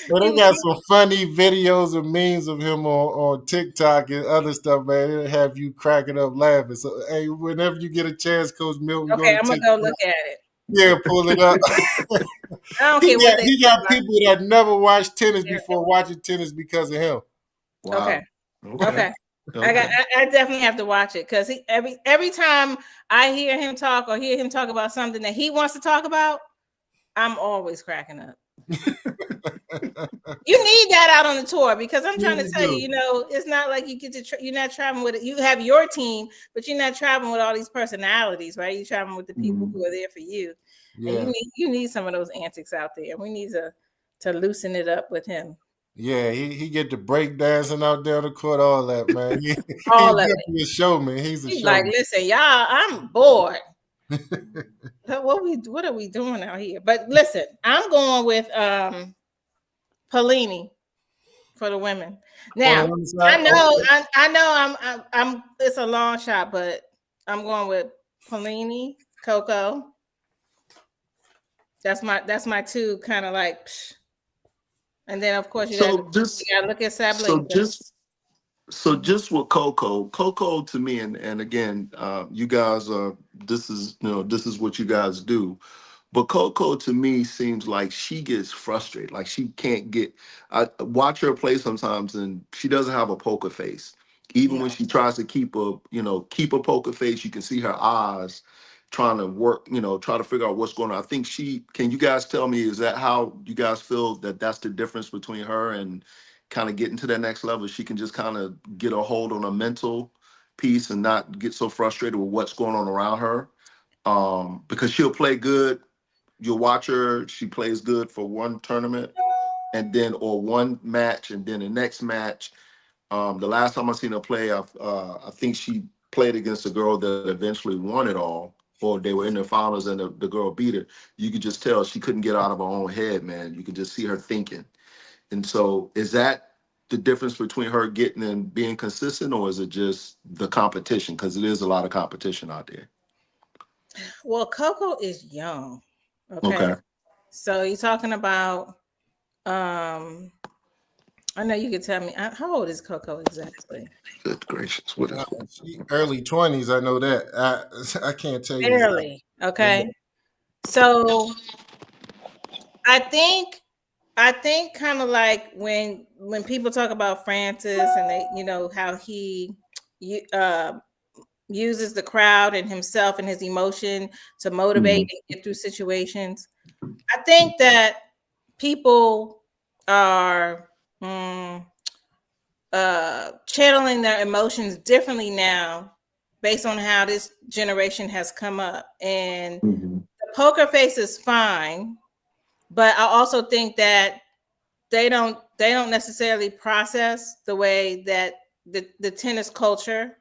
But they got some funny videos and memes of him on TikTok and other stuff, man. It'll have you cracking up laughing. So, hey, whenever you get a chance, Coach Milton, go Okay, to I'm gonna go TikTok. look at it. Yeah, pull it up. I don't care what they He say got about people that never watched tennis it. before watching tennis because of him. Okay, Wow. okay. Okay. I definitely have to watch it because every time I hear him talk or hear him talk about something that he wants to talk about, I'm always cracking up. You need that out on the tour because I'm trying to You tell do. you, it's not like you get to you're not traveling with it. You have your team, but you're not traveling with all these personalities, right? You're traveling with the people who are there for you, and Yeah. you need some of those antics out there. We need to loosen it up with him. Yeah, he get the break dancing out there on the court, all that, man. He's All of it. definitely a showman. He's a He's like, showman. listen, y'all, I'm bored. What are we doing out here? But listen, I'm going with Pelini for the women. On the Now, women's I side, know, okay. I know, I'm. It's a long shot, but I'm going with Pelini, Coco. That's my two kind of like, and then of course you got So just to look at so Sabalenka. just so just with Coco to me, and again, you guys are this is what you guys do. But Coco to me seems like she gets frustrated, like she can't get. I watch her play sometimes, and she doesn't have a poker face. Even No. when she tries to keep a poker face, you can see her eyes trying to work, try to figure out what's going on. I think can you guys tell me, is that how you guys feel that that's the difference between her and kind of getting to that next level? She can just kind of get a hold on a mental piece and not get so frustrated with what's going on around her. Because she'll play good, you'll watch her, she plays good for one tournament and then or one match, and then the next match. The last time I seen her play, I think she played against a girl that eventually won it all, or they were in the finals and the girl beat her. You could just tell she couldn't get out of her own head, man. You could just see her thinking. And so, is that the difference between her getting and being consistent, or is it just the competition? Because it is a lot of competition out there. Well, Coco is young. Okay. Okay. So you're talking about I know you could tell me how old is Coco exactly? Good gracious, what is going She early 20s. I know that. I can't tell you exactly. Barely. Okay. So I think kind of like when people talk about Francis and they how he uses the crowd and himself and his emotion to motivate Mhm. and get through situations. I think that people are channeling their emotions differently now based on how this generation has come up. And Mhm. the poker face is fine, but I also think that they don't necessarily process the way that the tennis culture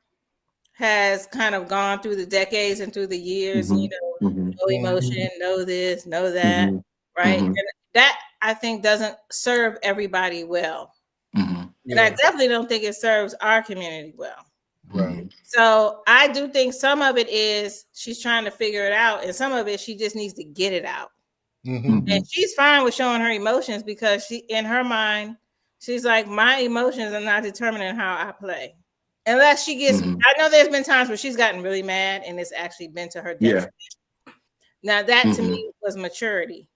has kind of gone through the decades and through the years, Mhm. Mhm. no emotion, no this, no that, Mhm. right? Mhm. And that I think doesn't serve everybody well. Mhm. And I Yeah. definitely don't think it serves our community well. Right. So I do think some of it is she's trying to figure it out, and some of it she just needs to get it out. Mm-hmm. And she's fine with showing her emotions because she, in her mind, she's like, my emotions are not determining how I play. Unless she gets, I know there's been times where she's gotten really mad and it's actually been to her detriment. Now that to me was maturity.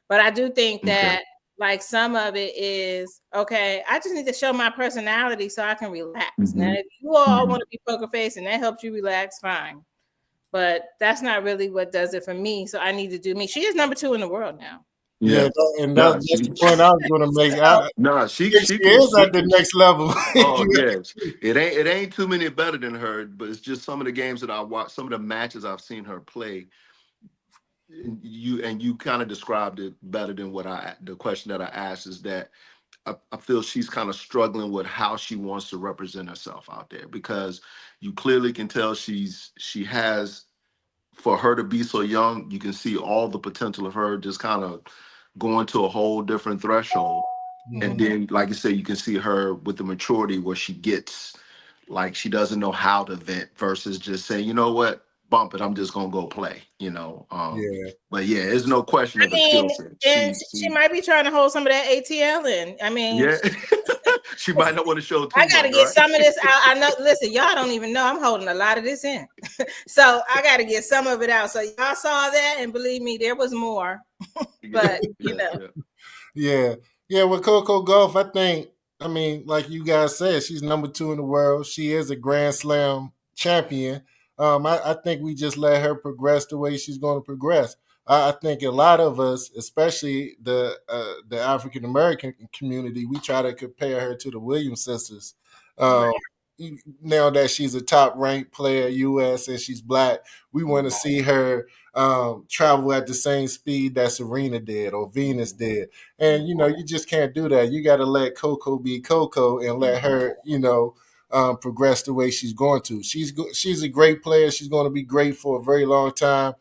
But I do think that like some of it is okay, I just need to show my personality so I can relax. Now, if you all want to be poker face and that helps you relax, fine. But that's not really what does it for me. So I need to do me. She is number 2 in the world now. Yeah, and Nah, that's the point I was going to make. I nah, think she is at the next level. Oh yes, it ain't too many better than her, but it's just some of the games that I watched, some of the matches I've seen her play. You kind of described it better than what the question that I asked is that I feel she's kind of struggling with how she wants to represent herself out there because you clearly can tell she has, for her to be so young, you can see all the potential of her just kind of going to a whole different threshold. And then, like you said, you can see her with the maturity where she gets like she doesn't know how to vent versus just saying, you know what, bump it, I'm just gonna go play, you know. Yeah. But yeah, there's no question I of the skill mean, set. and she might be trying to hold some of that ATL in. I mean, yeah, she might not want to show I too got to much, get right? some of this out. I know, listen, y'all don't even know I'm holding a lot of this in. So I got to get some of it out. So y'all saw that, and believe me, there was more. But, you know. Yeah. With Coco Golf, I mean, like you guys said, she's number 2 in the world. She is a Grand Slam champion. I think we just let her progress the way she's going to progress. I think a lot of us, especially the African American community, we try to compare her to the Williams sisters. Um, Now that she's a top ranked player, U.S. and she's black, we want to see her travel at the same speed that Serena did or Venus did. And you just can't do that. You got to let Coco be Coco and let her, progress the way she's going to. She's a great player. She's going to be great for a very long time.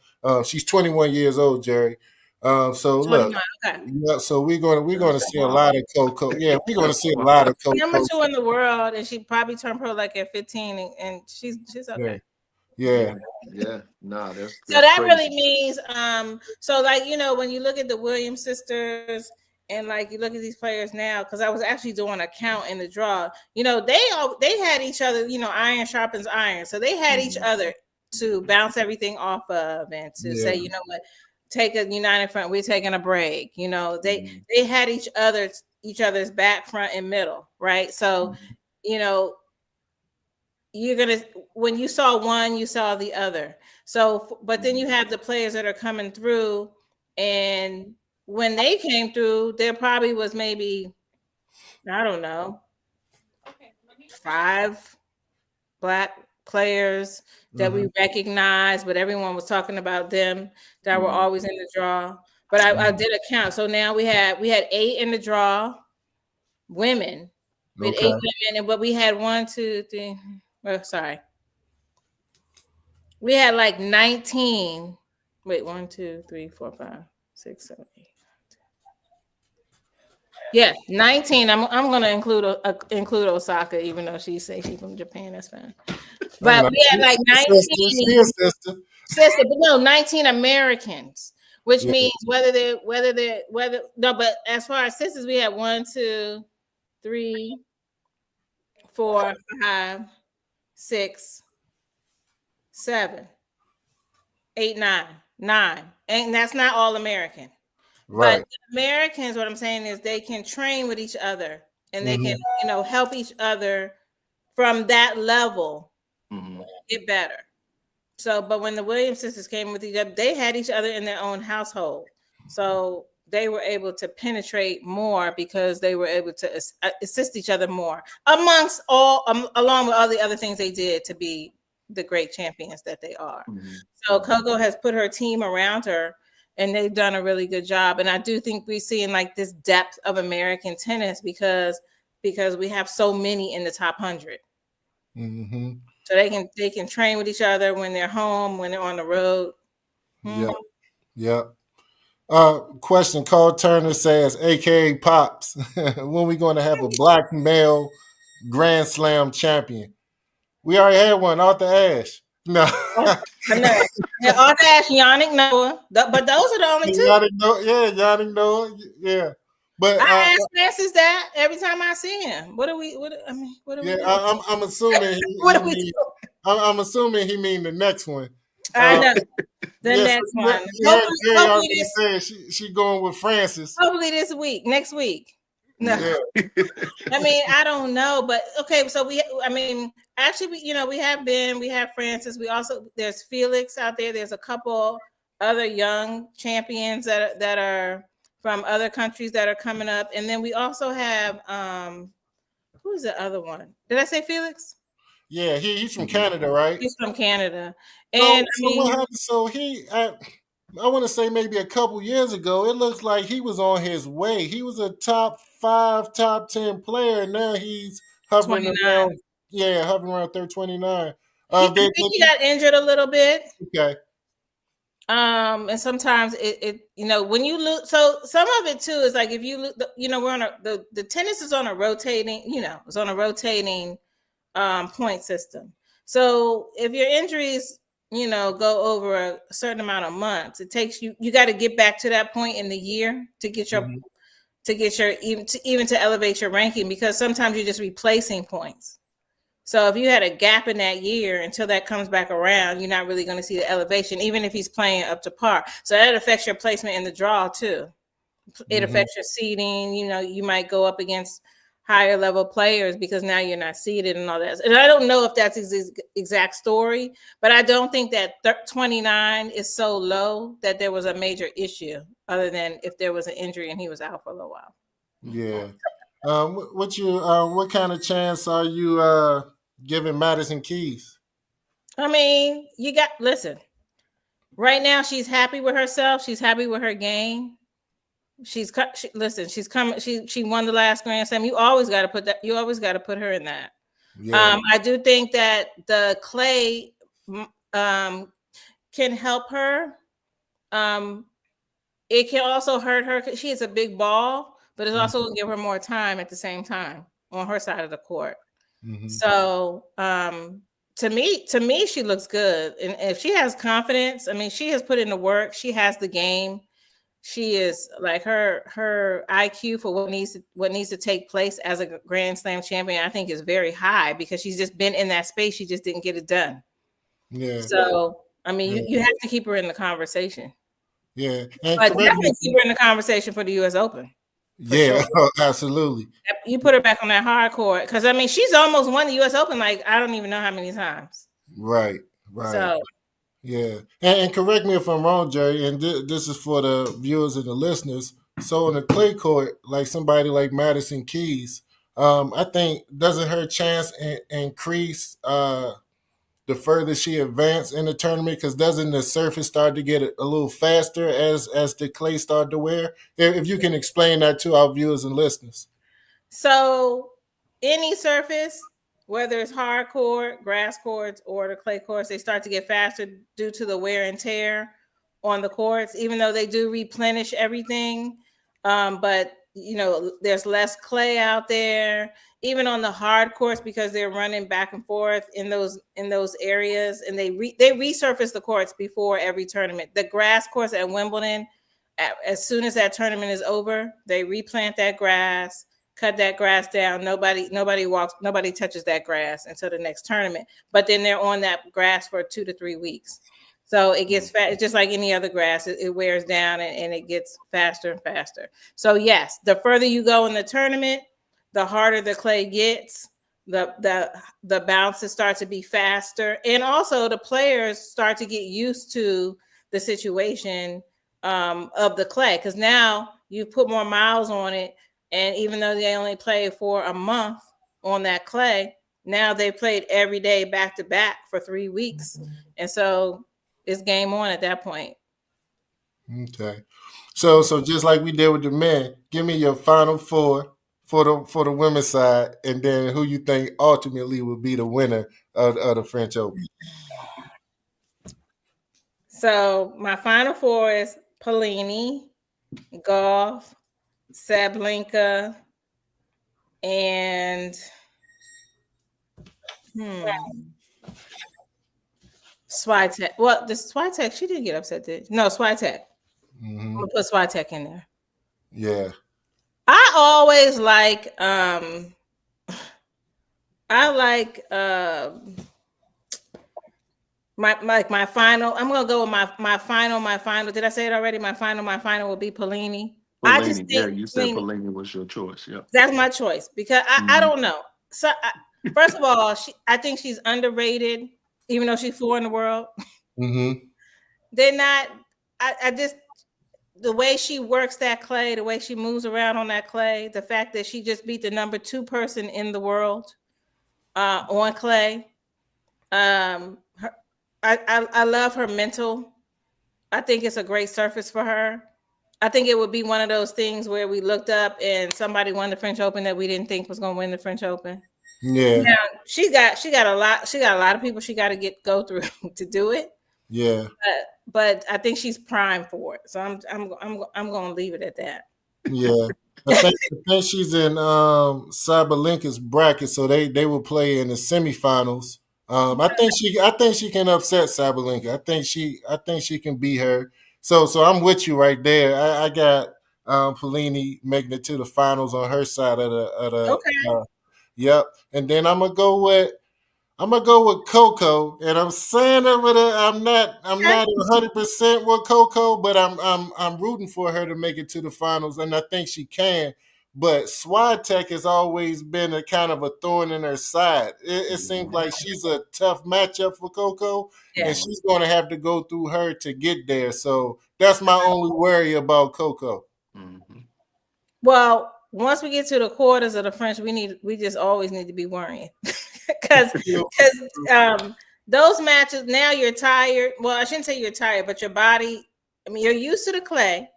She's 21 years old, Jeri. So look, 21. Okay. yeah. So we're gonna see a lot of Coco. Yeah, we're gonna see a lot of Coco. Number 2 in the world, and she probably turned pro like at 15, and she's okay. Yeah. Nah, that's So that crazy. really means so like when you look at the Williams sisters and like you look at these players now, because I was actually doing a count in the draw, they had each other, iron sharpens iron, so they had each other to bounce everything off of and to say, you know what, take a united front, we're taking a break. They had each other's back, front, and middle, right? So you're gonna, when you saw one, you saw the other. So, but then you have the players that are coming through, and when they came through, there probably was maybe, I don't know, 5 black players that we recognized, but everyone was talking about them that were always in the draw. But I did a count. So now we had 8 in the draw, women. We had 8 women, but we had 1, 2, 3. Oh, sorry. We had like 19. Wait, 1, 2, 3, 4, 5, 6, 7, 8. Yeah, 19. I'm gonna include Osaka, even though she say she's from Japan. That's fine. But we had like 19 sister, but no, 19 Americans, which means whether no, but as far as sisters, we had 1, 2, 3, 4, 5, 6, 7, 8, 9, and that's not all American. Right. But Americans, what I'm saying is they can train with each other and they can, help each other from that level get better. So, but when the Williams sisters came with each other, they had each other in their own household. So they were able to penetrate more because they were able to assist each other more amongst all, along with all the other things they did to be the great champions that they are. So Coco has put her team around her, and they've done a really good job. And I do think we're seeing like this depth of American tennis because we have so many in the top 100. So they can train with each other when they're home, when they're on the road. Yeah. Question: Carl Turner says, "AKA Pops, when we going to have a black male Grand Slam champion?" We already had one, Arthur Ashe. No. I know. Yeah, Arthur Ashe, Yannick Noah. But those are the only two. Yannick Noah, yeah, Yannick Noah, yeah. But I ask Francis that every time I see him. What are we? What I mean? What are we yeah, doing? I'm assuming What he are we mean doing? I'm assuming he mean the next one. I know the Yes, next yeah, one. you heard Jerry Hopefully already this. said she going with Francis. Hopefully this week. Next week. No. Yeah. I mean, I don't know, but okay. So I mean, actually, we have Francis. We also there's Felix out there. There's a couple other young champions that are from other countries that are coming up, and then we also have who's the other one? Did I say Felix? Yeah, he's from Canada, right? He's from Canada, So and I so what mean, happened? So I want to say maybe a couple years ago, it looks like he was on his way. He was a top 5, top 10 player. And now he's hovering 29. around, hovering around 329. I think he got injured a little bit. Okay. And sometimes it when you look, so some of it too is like if you look, we're on the tennis is on a rotating, it's on a rotating point system. So if your injuries, go over a certain amount of months, it takes you got to get back to that point in the year to get your even to elevate your ranking, because sometimes you're just replacing points. So if you had a gap in that year until that comes back around, you're not really going to see the elevation, even if he's playing up to par. So that affects your placement in the draw too. It affects your seeding. You might go up against higher level players because now you're not seeded and all that. And I don't know if that's exact story, but I don't think that 29 is so low that there was a major issue, other than if there was an injury and he was out for a little while. Yeah. What kind of chance are you giving Madison Keys? I mean, listen. Right now, she's happy with herself. She's happy with her game. She's coming. She won the last Grand Slam. You always got to put that. You always got to put her in that. Yeah. I do think that the clay can help her. It can also hurt her because she is a big ball, but it's also going to give her more time at the same time on her side of the court. Mm-hmm. So to me, she looks good. And if she has confidence, I mean, she has put in the work. She has the game. She is like her IQ for what needs to take place as a Grand Slam champion, I think, is very high, because she's just been in that space. She just didn't get it done. Yeah. So I mean, you have to keep her in the conversation. Yeah, but definitely keep her in the conversation for the U.S. Open. Yeah, sure. Absolutely. You put her back on that hard court, because I mean, she's almost won the U.S. Open like I don't even know how many times. Right. So yeah, and correct me if I'm wrong, Jerry. And this is for the viewers and the listeners. So on the clay court, like somebody like Madison Keys, I think doesn't her chance increase the further she advanced in the tournament, because doesn't the surface start to get a little faster as the clay start to wear? If you can explain that to our viewers and listeners. So any surface, whether it's hard court, grass courts, or the clay courts, they start to get faster due to the wear and tear on the courts, even though they do replenish everything. But there's less clay out there, even on the hard courts, because they're running back and forth in those areas, and they resurface the courts before every tournament. The grass courts at Wimbledon, as soon as that tournament is over, they replant that grass, cut that grass down. Nobody touches that grass until the next tournament. But then they're on that grass for 2 to 3 weeks. So it gets fat. It's just like any other grass. It wears down and it gets faster and faster. So yes, the further you go in the tournament, the harder the clay gets. The bounces start to be faster, and also the players start to get used to the situation of the clay, because now you put more miles on it. And even though they only played for a month on that clay, now they played every day back to back for 3 weeks. And so it's game on at that point. Okay. So just like we did with the men, give me your final four for the women's side, and then who you think ultimately will be the winner of the French Open. So my final four is Polini, Gauff, Sabalenka, and Hmm. Swiatek. Well, the Swiatek, she didn't get upset, did she? No, Swiatek. I'm Hmm. gonna put Swiatek in there. Yeah. I always I like my final. I'm gonna go with my final. Did I say it already? My final will be Polini. I just Pelini, yeah, think you said Polini. Pelini was your choice. Yeah. That's my choice because I Hmm. don't know. So first of all, I think she's underrated, even though she's four in the world. Hmm. They're not. I just the way she works that clay, the way she moves around on that clay, the fact that she just beat the number two person in the world on clay. Her, I love her mental. I think it's a great surface for her. I think it would be one of those things where we looked up and somebody won the French Open that we didn't think was going to win the French Open. Yeah. Now she got a lot of people she got to go through to do it. Yeah. But I think she's primed for it. So I'm going to leave it at that. Yeah. I think she's in Sabalenka's bracket, so they will play in the semifinals. I think she can upset Sabalenka. I think she can beat her. So I'm with you right there. I got Polini making it to the finals on her side of the. Okay. Yep. And then I'm gonna go with Coco, and I'm saying it with her. I'm not 100% with Coco, but I'm rooting for her to make it to the finals, and I think she can. But Swiatek has always been a kind of a thorn in her side. It seems Hmm. like she's a tough matchup for Coco, and Yes. Hmm. she's going to have to go through her to get there. So that's my only worry about Coco. Hmm. Well, once we get to the quarters of the French, we just always need to be worrying because those matches now you're tired. Well, I shouldn't say you're tired, but your body. I mean, you're used to the clay,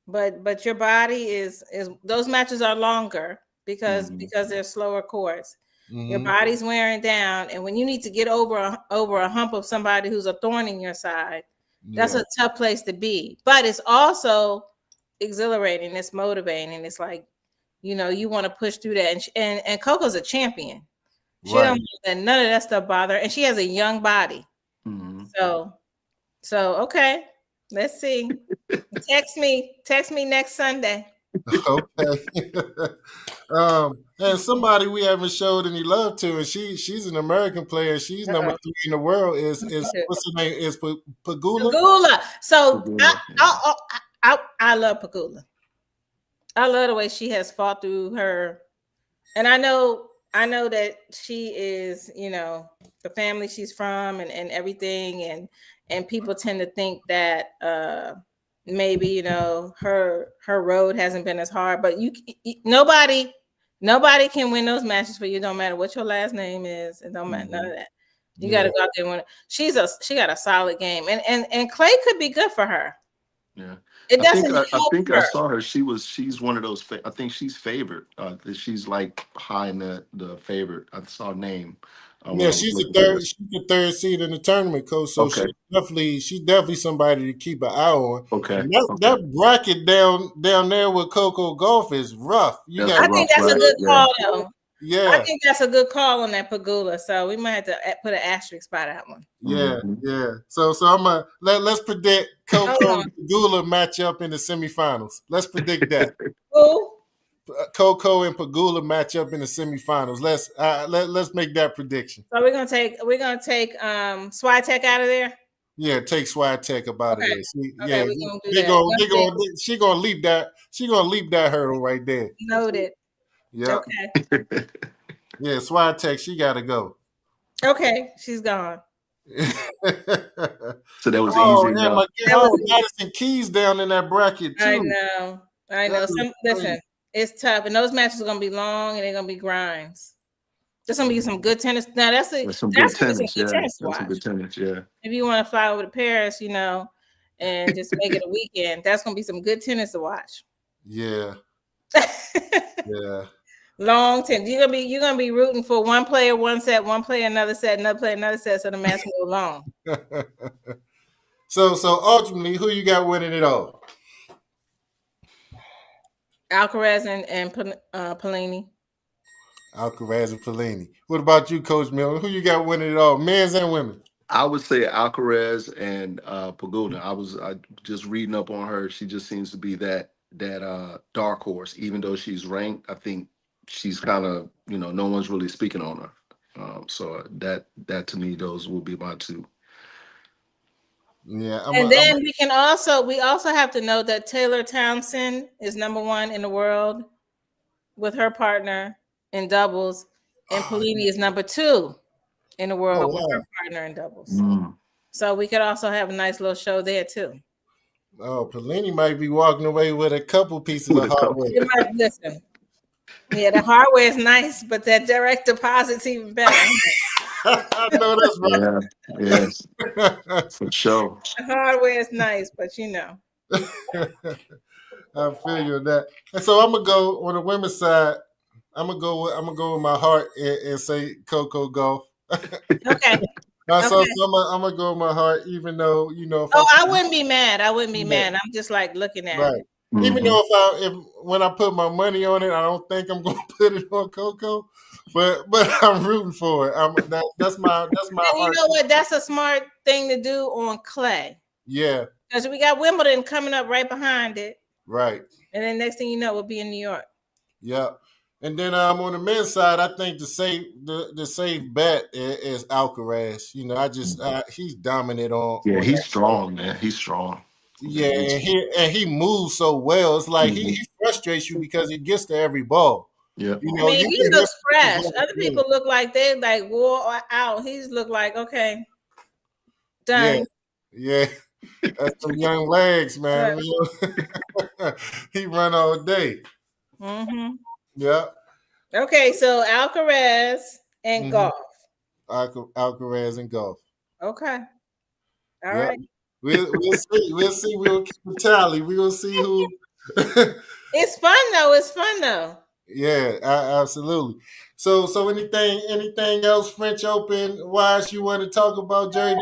but your body is those matches are longer Hmm. because they're slower courts. Your Hmm. body's wearing down, and when you need to get over a hump of somebody who's a thorn in your side, that's Yeah. a tough place to be. But it's also exhilarating. It's motivating. It's like you want to push through that. And Coco's a champion. She Right. don't let none of that stuff bother her, and she has a young body. Hmm. So okay, let's see. Text me next Sunday. Okay. And somebody we haven't showed any love to, and she's an American player. She's number Uh-oh. 3 in the world. Is what's her name? Is Pagula? Pagula. So Pagula, yeah. I love Pagula. I love the way she has fought through her, and I know that she is, the family she's from and everything, and people tend to think that maybe her road hasn't been as hard, but nobody can win those matches for you. Don't matter what your last name is. It don't matter none Hmm. of that. You got Yeah, to go out there and win it. She got a solid game, and Clay could be good for her. Yeah. It I think doesn't I help think I her. saw her. She's one of those. I think she's favored. That she's like high in the favorite. I saw a name when yeah. I was She's the looking at third. it. She's the third seed in the tournament, coach. So Okay. she's definitely somebody to keep an eye on. Okay. And that Okay. that bracket down there with Coco Golf is rough. You That's a got I think rough that's a bracket. good Yeah. call, though. I yeah, think that's a good call on that Pagula. So we might have to put an asterisk by that one. yeah, Hmm. yeah. So I'm let's predict Hold Coco on. and Pagula matchup in the semifinals. Let's predict that. Who? Coco and Pagula match up in the semifinals. Let's make that prediction. So we're gonna take Swiatek out of there. Yeah, take Swiatek up out of Okay. there. Okay, Yeah, we're gonna do they that. go One they thing go she gonna leap that hurdle right there. noted. Yep. Okay. Yeah, Swiatek, she gotta go. Okay, she's gone. So that was Oh, easy and enough. my That was oh, Madison Keys down in that bracket I too. know. I That know. is Listen, crazy. it's tough, and those matches are gonna be long, and they're gonna be grinds. There's gonna be some good tennis. Now That's some good that's gonna be some tennis. good Yeah. tennis to That's some watch. good tennis. Yeah. If you want to fly over to Paris, and just make it a weekend, that's gonna be some good tennis to watch. Yeah, yeah. Long tennis. You're gonna be rooting for one player one set, one player another set, another player another set, so the match can go long. So ultimately, who you got winning it all? Alcaraz and Pelini. Alcaraz and Pelini. What about you, Coach Miller? Who you got winning it all, men's and women? I would say Alcaraz and Pagoda. I just reading up on her. She just seems to be that dark horse. Even though she's ranked, I think she's kind of no one's really speaking on her. So that to me, those will be my two. Yeah, And then we also have to know that Taylor Townsend is #1 in the world with her partner in doubles, and Pelini is #2 in the world with her partner in doubles. So we could also have a nice little show there too. Oh, Pelini might be walking away with a couple pieces of hardware. Listen, yeah, the hardware is nice, but that direct deposit's even better. I know that's right. Yeah, yes, for sure. The hardware is nice, but I feel you on that. And so I'm gonna go on the women's side. I'm gonna go with my heart and say Coco Golf. Okay. So I'm gonna go with my heart, even though I wouldn't be mad. I wouldn't be mad. I'm just like looking at it. Even though if when I put my money on it, I don't think I'm gonna put it on Coco, but I'm rooting for it. That's my and you know what? That's a smart thing to do on clay. Yeah, because we got Wimbledon coming up right behind it. Right. And then next thing you know, we'll be in New York. Yeah. And then on the men's side, I think the safe bet is Alcaraz. He's dominant on. Yeah, on he's that strong, man. He's strong. Yeah, and he moves so well. It's like he frustrates you because he gets to every ball. Yeah, he looks fresh. Other people look like they like wore out. He's look like okay, done. Yeah. That's some young legs, man. He run all day. Mm-hmm. Yeah. Okay, so Alcaraz and golf. Alcaraz and golf. Okay. All right. We'll see. We'll see. We'll keep a tally. We will see who. It's fun though. Yeah, absolutely. So anything else French Open wise you want to talk about, Jeri,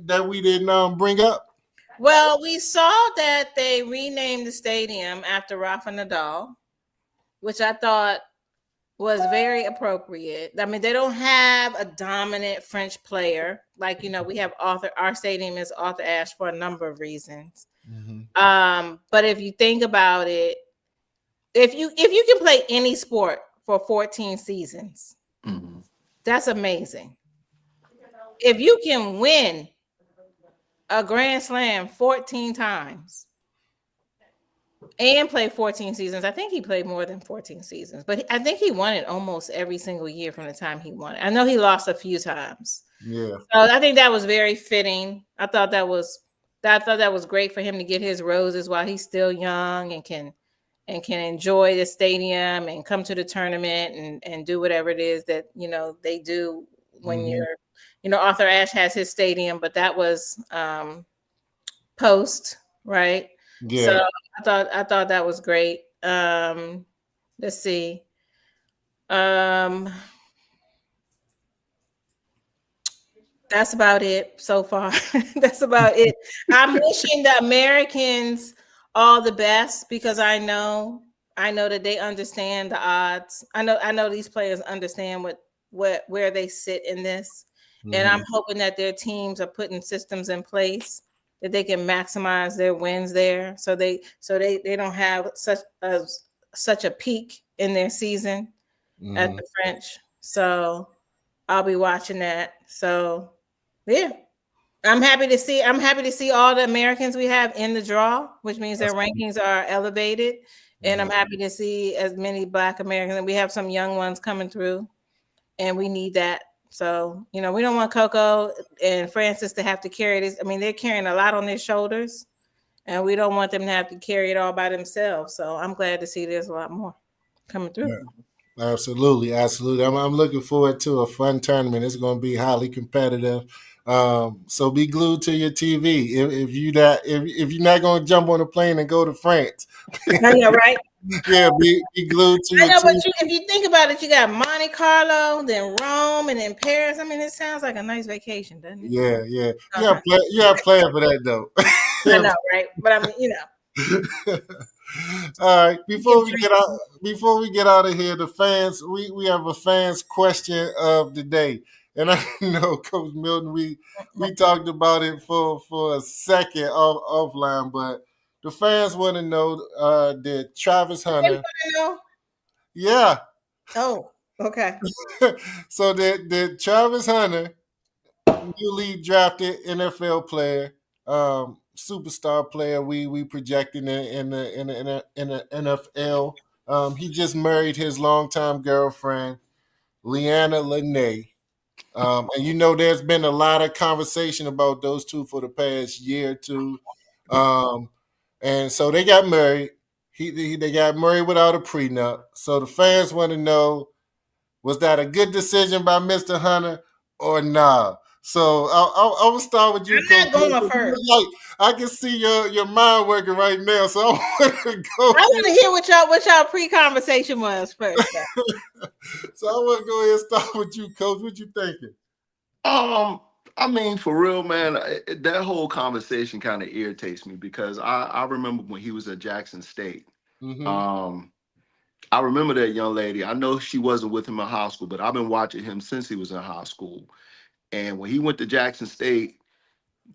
that we didn't bring up? Well, we saw that they renamed the stadium after Rafa Nadal, which I thought was very appropriate. I mean, they don't have a dominant French player. Like, we have our stadium is Arthur Ashe for a number of reasons. Mm-hmm. But if you think about it, if you can play any sport for 14 seasons, that's amazing. If you can win a Grand Slam 14 times and play 14 seasons. I think he played more than 14 seasons, but I think he won it almost every single year from the time he won it. I know he lost a few times. Yeah. So I think that was very fitting. I thought that was great for him to get his roses while he's still young and can enjoy the stadium and come to the tournament and do whatever it is that, they do when you're, Arthur Ashe has his stadium, but that was post, right? Yeah. So I thought that was great. Let's see. That's about it so far. That's about it. I'm wishing the Americans all the best because I know that they understand the odds. I know these players understand where they sit in this. And I'm hoping that their teams are putting systems in place that they can maximize their wins there, so they don't have such a peak in their season at the French. So I'll be watching that. So yeah, I'm happy to see all the Americans we have in the draw, which means their rankings are elevated, and I'm happy to see as many Black Americans. And we have some young ones coming through, and we need that. So, we don't want Coco and Francis to have to carry this. I mean, they're carrying a lot on their shoulders, and we don't want them to have to carry it all by themselves. So I'm glad to see there's a lot more coming through. Yeah, absolutely. I'm looking forward to a fun tournament. It's going to be highly competitive. So be glued to your TV. If you're not going to jump on a plane and go to France. Yeah, right. Yeah, be glued to your TV. But if you think about it, you got Monte Carlo, then Rome, and then Paris. I mean, it sounds like a nice vacation, doesn't it? Yeah. You got to plan for that, though. I know, right? But I mean, All right, You can bring before we get out of here, the fans, we have a fans question of the day, and I know Coach Milton, we talked about it for a second offline, but the fans want to know did Travis them Hunter, to know. yeah, Oh, okay. so did Travis Hunter, newly drafted NFL player, superstar player. We projecting in the NFL. He just married his longtime girlfriend, Leanna Lene. And you know, there's been a lot of conversation about those two for the past year or two. Um, and so they got married. They got married without a prenup. So the fans want to know, was that a good decision by Mr. Hunter or nah? So I will start with you, Coach. I'm not going first. Like, I can see your mind working right now, so I want to go I want ahead. to hear what y'all pre-conversation was first. So I want to go ahead and start with you, Coach. What you thinking? Um, I mean, for real, man, that whole conversation kind of irritates me because I remember when he was at Jackson State. Mm-hmm. Um, I remember that young lady. I know she wasn't with him in high school, but I've been watching him since he was in high school. And when he went to Jackson State,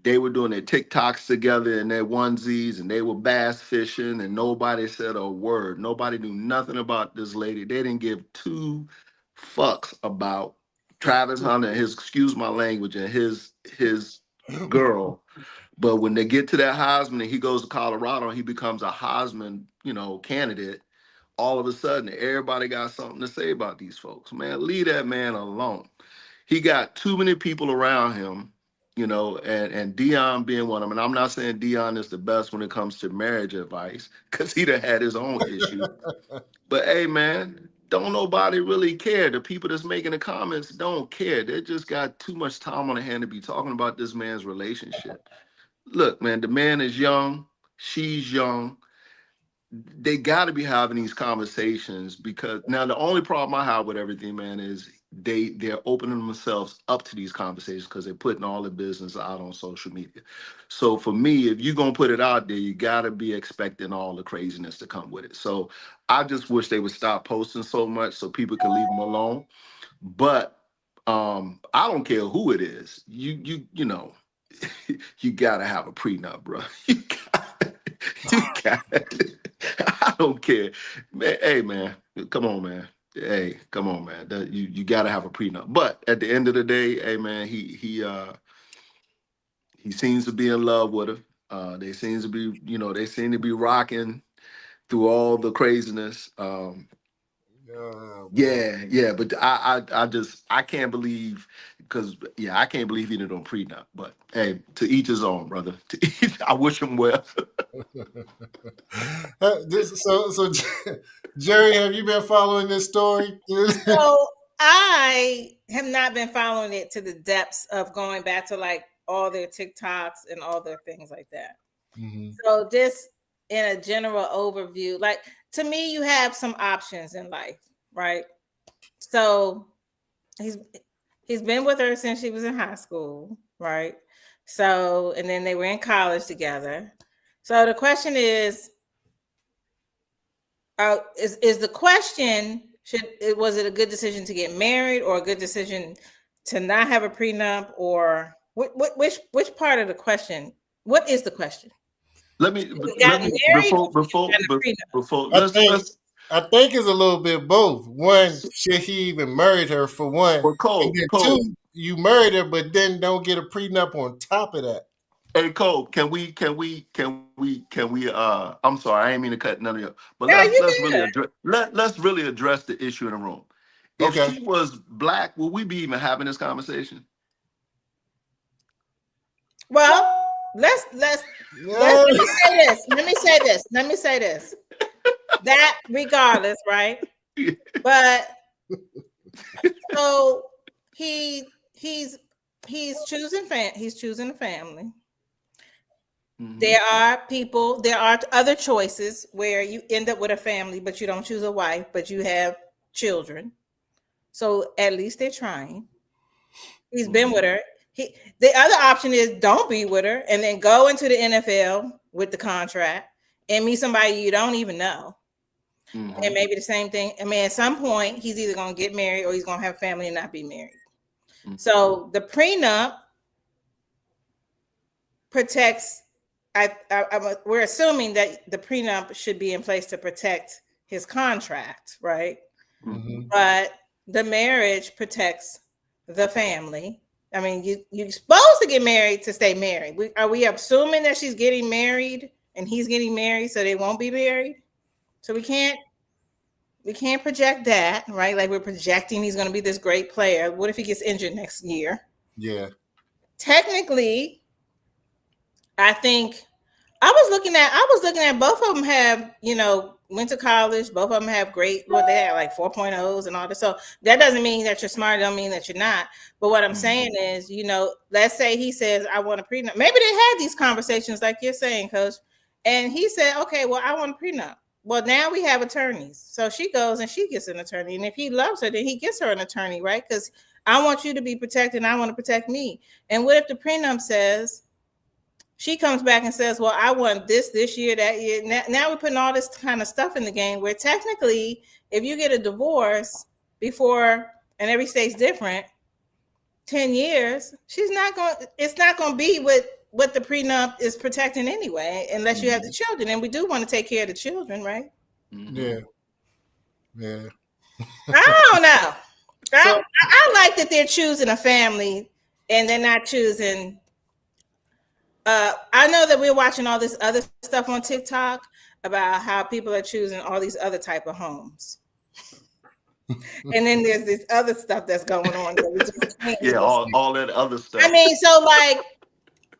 they were doing their TikToks together in their onesies and they were bass fishing and nobody said a word. Nobody knew nothing about this lady. They didn't give two fucks about Travis Hunter and his, excuse my language, and his girl. But when they get to that Heisman and he goes to Colorado and he becomes a Heisman, candidate, all of a sudden everybody got something to say about these folks. Man, leave that man alone. He got too many people around him, and Dion being one of them. And I'm not saying Dion is the best when it comes to marriage advice, because he done had his own issue. But hey, man, don't nobody really care. The people that's making the comments don't care. They just got too much time on their hand to be talking about this man's relationship. Look, man, the man is young, she's young. They got to be having these conversations, because now the only problem I have with everything, man, is they're opening themselves up to these conversations because they're putting all the business out on social media. So for me, if you're gonna put it out there, you got to be expecting all the craziness to come with it. So I just wish they would stop posting so much so people can leave them alone. But I don't care who it is. You gotta have a prenup, bro. You got I don't care. Man, hey man, come on, man. Hey, come on, man. You gotta have a prenup. But at the end of the day, hey man, he seems to be in love with her. They seem to be rocking through all the craziness. Oh boy. Yeah, but I can't believe, because I can't believe he didn't on prenup. But hey, to each his own, brother. I wish him well. So Jerry, have you been following this story? So I have not been following it to the depths of going back to like all their TikToks and all their things like that. Mm-hmm. So just in a general overview, like to me, you have some options in life, right? So he's been with her since she was in high school, right? So and then they were in college together. So the question is the question, was it a good decision to get married or a good decision to not have a prenup, or which part of the question? What is the question? Let me Should we let gotten me married or before should we before gotten a before prenup? before I let's think let's I think it's a little bit both. One, should he even married her for one, well, and Cole, then Cole, two, you married her, but then don't get a prenup on top of that. hey Cole, can we I'm sorry, I ain't mean to cut none of you, but Yeah, let's you really good. let's really address the issue in the room. If Okay. she was black, would we be even having this conversation? Well, let's Yeah. let me say this. Let me say this. That regardless, right? But so he's he's choosing a family. Mhm. There are other choices where you end up with a family, but you don't choose a wife, but you have children. So at least they're trying. He's been Mhm. with her. The other option is don't be with her and then go into the NFL with the contract and meet somebody you don't even know. Mm-hmm. And maybe the same thing. I mean, at some point, he's either going to get married or he's going to have a family and not be married. Mm-hmm. So the prenup protects. We're assuming that the prenup should be in place to protect his contract, right? Mm-hmm. But the marriage protects the family. I mean, you're supposed to get married to stay married. Are we assuming that she's getting married and he's getting married so they won't be married? So we can't project that, right? Like we're projecting he's going to be this great player. What if he gets injured next year? Yeah. Technically, I think I was looking at both of them have, went to college. Both of them have great, they have like 4.0s and all this. So that doesn't mean that you're smart. Don't mean that you're not. But what I'm saying is, let's say he says, I want a prenup. Maybe they had these conversations like you're saying, Coach. And he said, okay, well, I want a prenup. Well, now we have attorneys. So she goes and she gets an attorney. And if he loves her, then he gets her an attorney, right? Because I want you to be protected and I want to protect me. And what if the prenup says, she comes back and says, well, I want this year, that year. Now we're putting all this kind of stuff in the game where technically, if you get a divorce before, and every state's different, 10 years, it's not going to be what the prenup is protecting anyway, unless you have the children. And we do want to take care of the children, right? Yeah. Yeah. I don't know. So, I like that they're choosing a family and they're not choosing. I know that we're watching all this other stuff on TikTok about how people are choosing all these other type of homes. And then there's this other stuff that's going on. Yeah, all that other stuff. I mean, so like,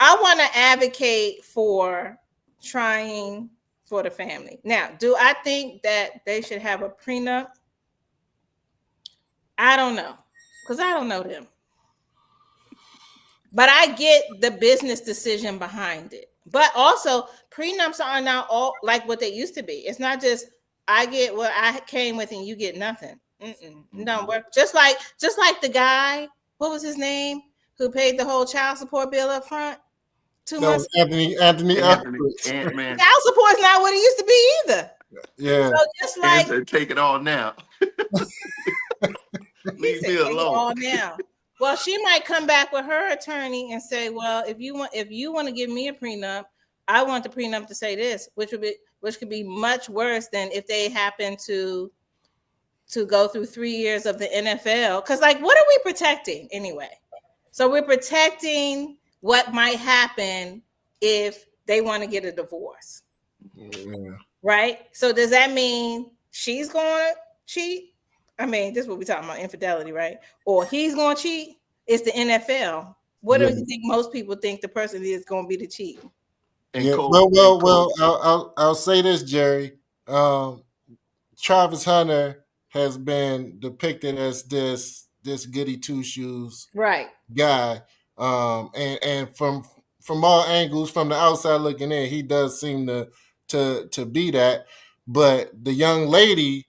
I want to advocate for trying for the family. Now, do I think that they should have a prenup? I don't know, because I don't know them. But I get the business decision behind it. But also, prenups are now all like what they used to be. It's not just I get what I came with and you get nothing. No, just like the guy, what was his name, who paid the whole child support bill up front 2 months. Anthony Ant-Man. Child support is not what it used to be either. Yeah. So just like take it all now. Leave me alone. All now. Well, she might come back with her attorney and say, well, if you want to give me a prenup, I want the prenup to say this, which could be much worse than if they happen to go through 3 years of the NFL. Because like, what are we protecting anyway? So we're protecting what might happen if they want to get a divorce. Yeah. Right? So does that mean she's going to cheat? I mean, this is what we're talking about, infidelity, right? Or he's going to cheat? It's the NFL. What do you think most people think the person is going to be to cheat? Yeah. Well. I'll say this, Jeri. Travis Hunter has been depicted as this goody two shoes right guy, and from all angles, from the outside looking in, he does seem to be that. But the young lady,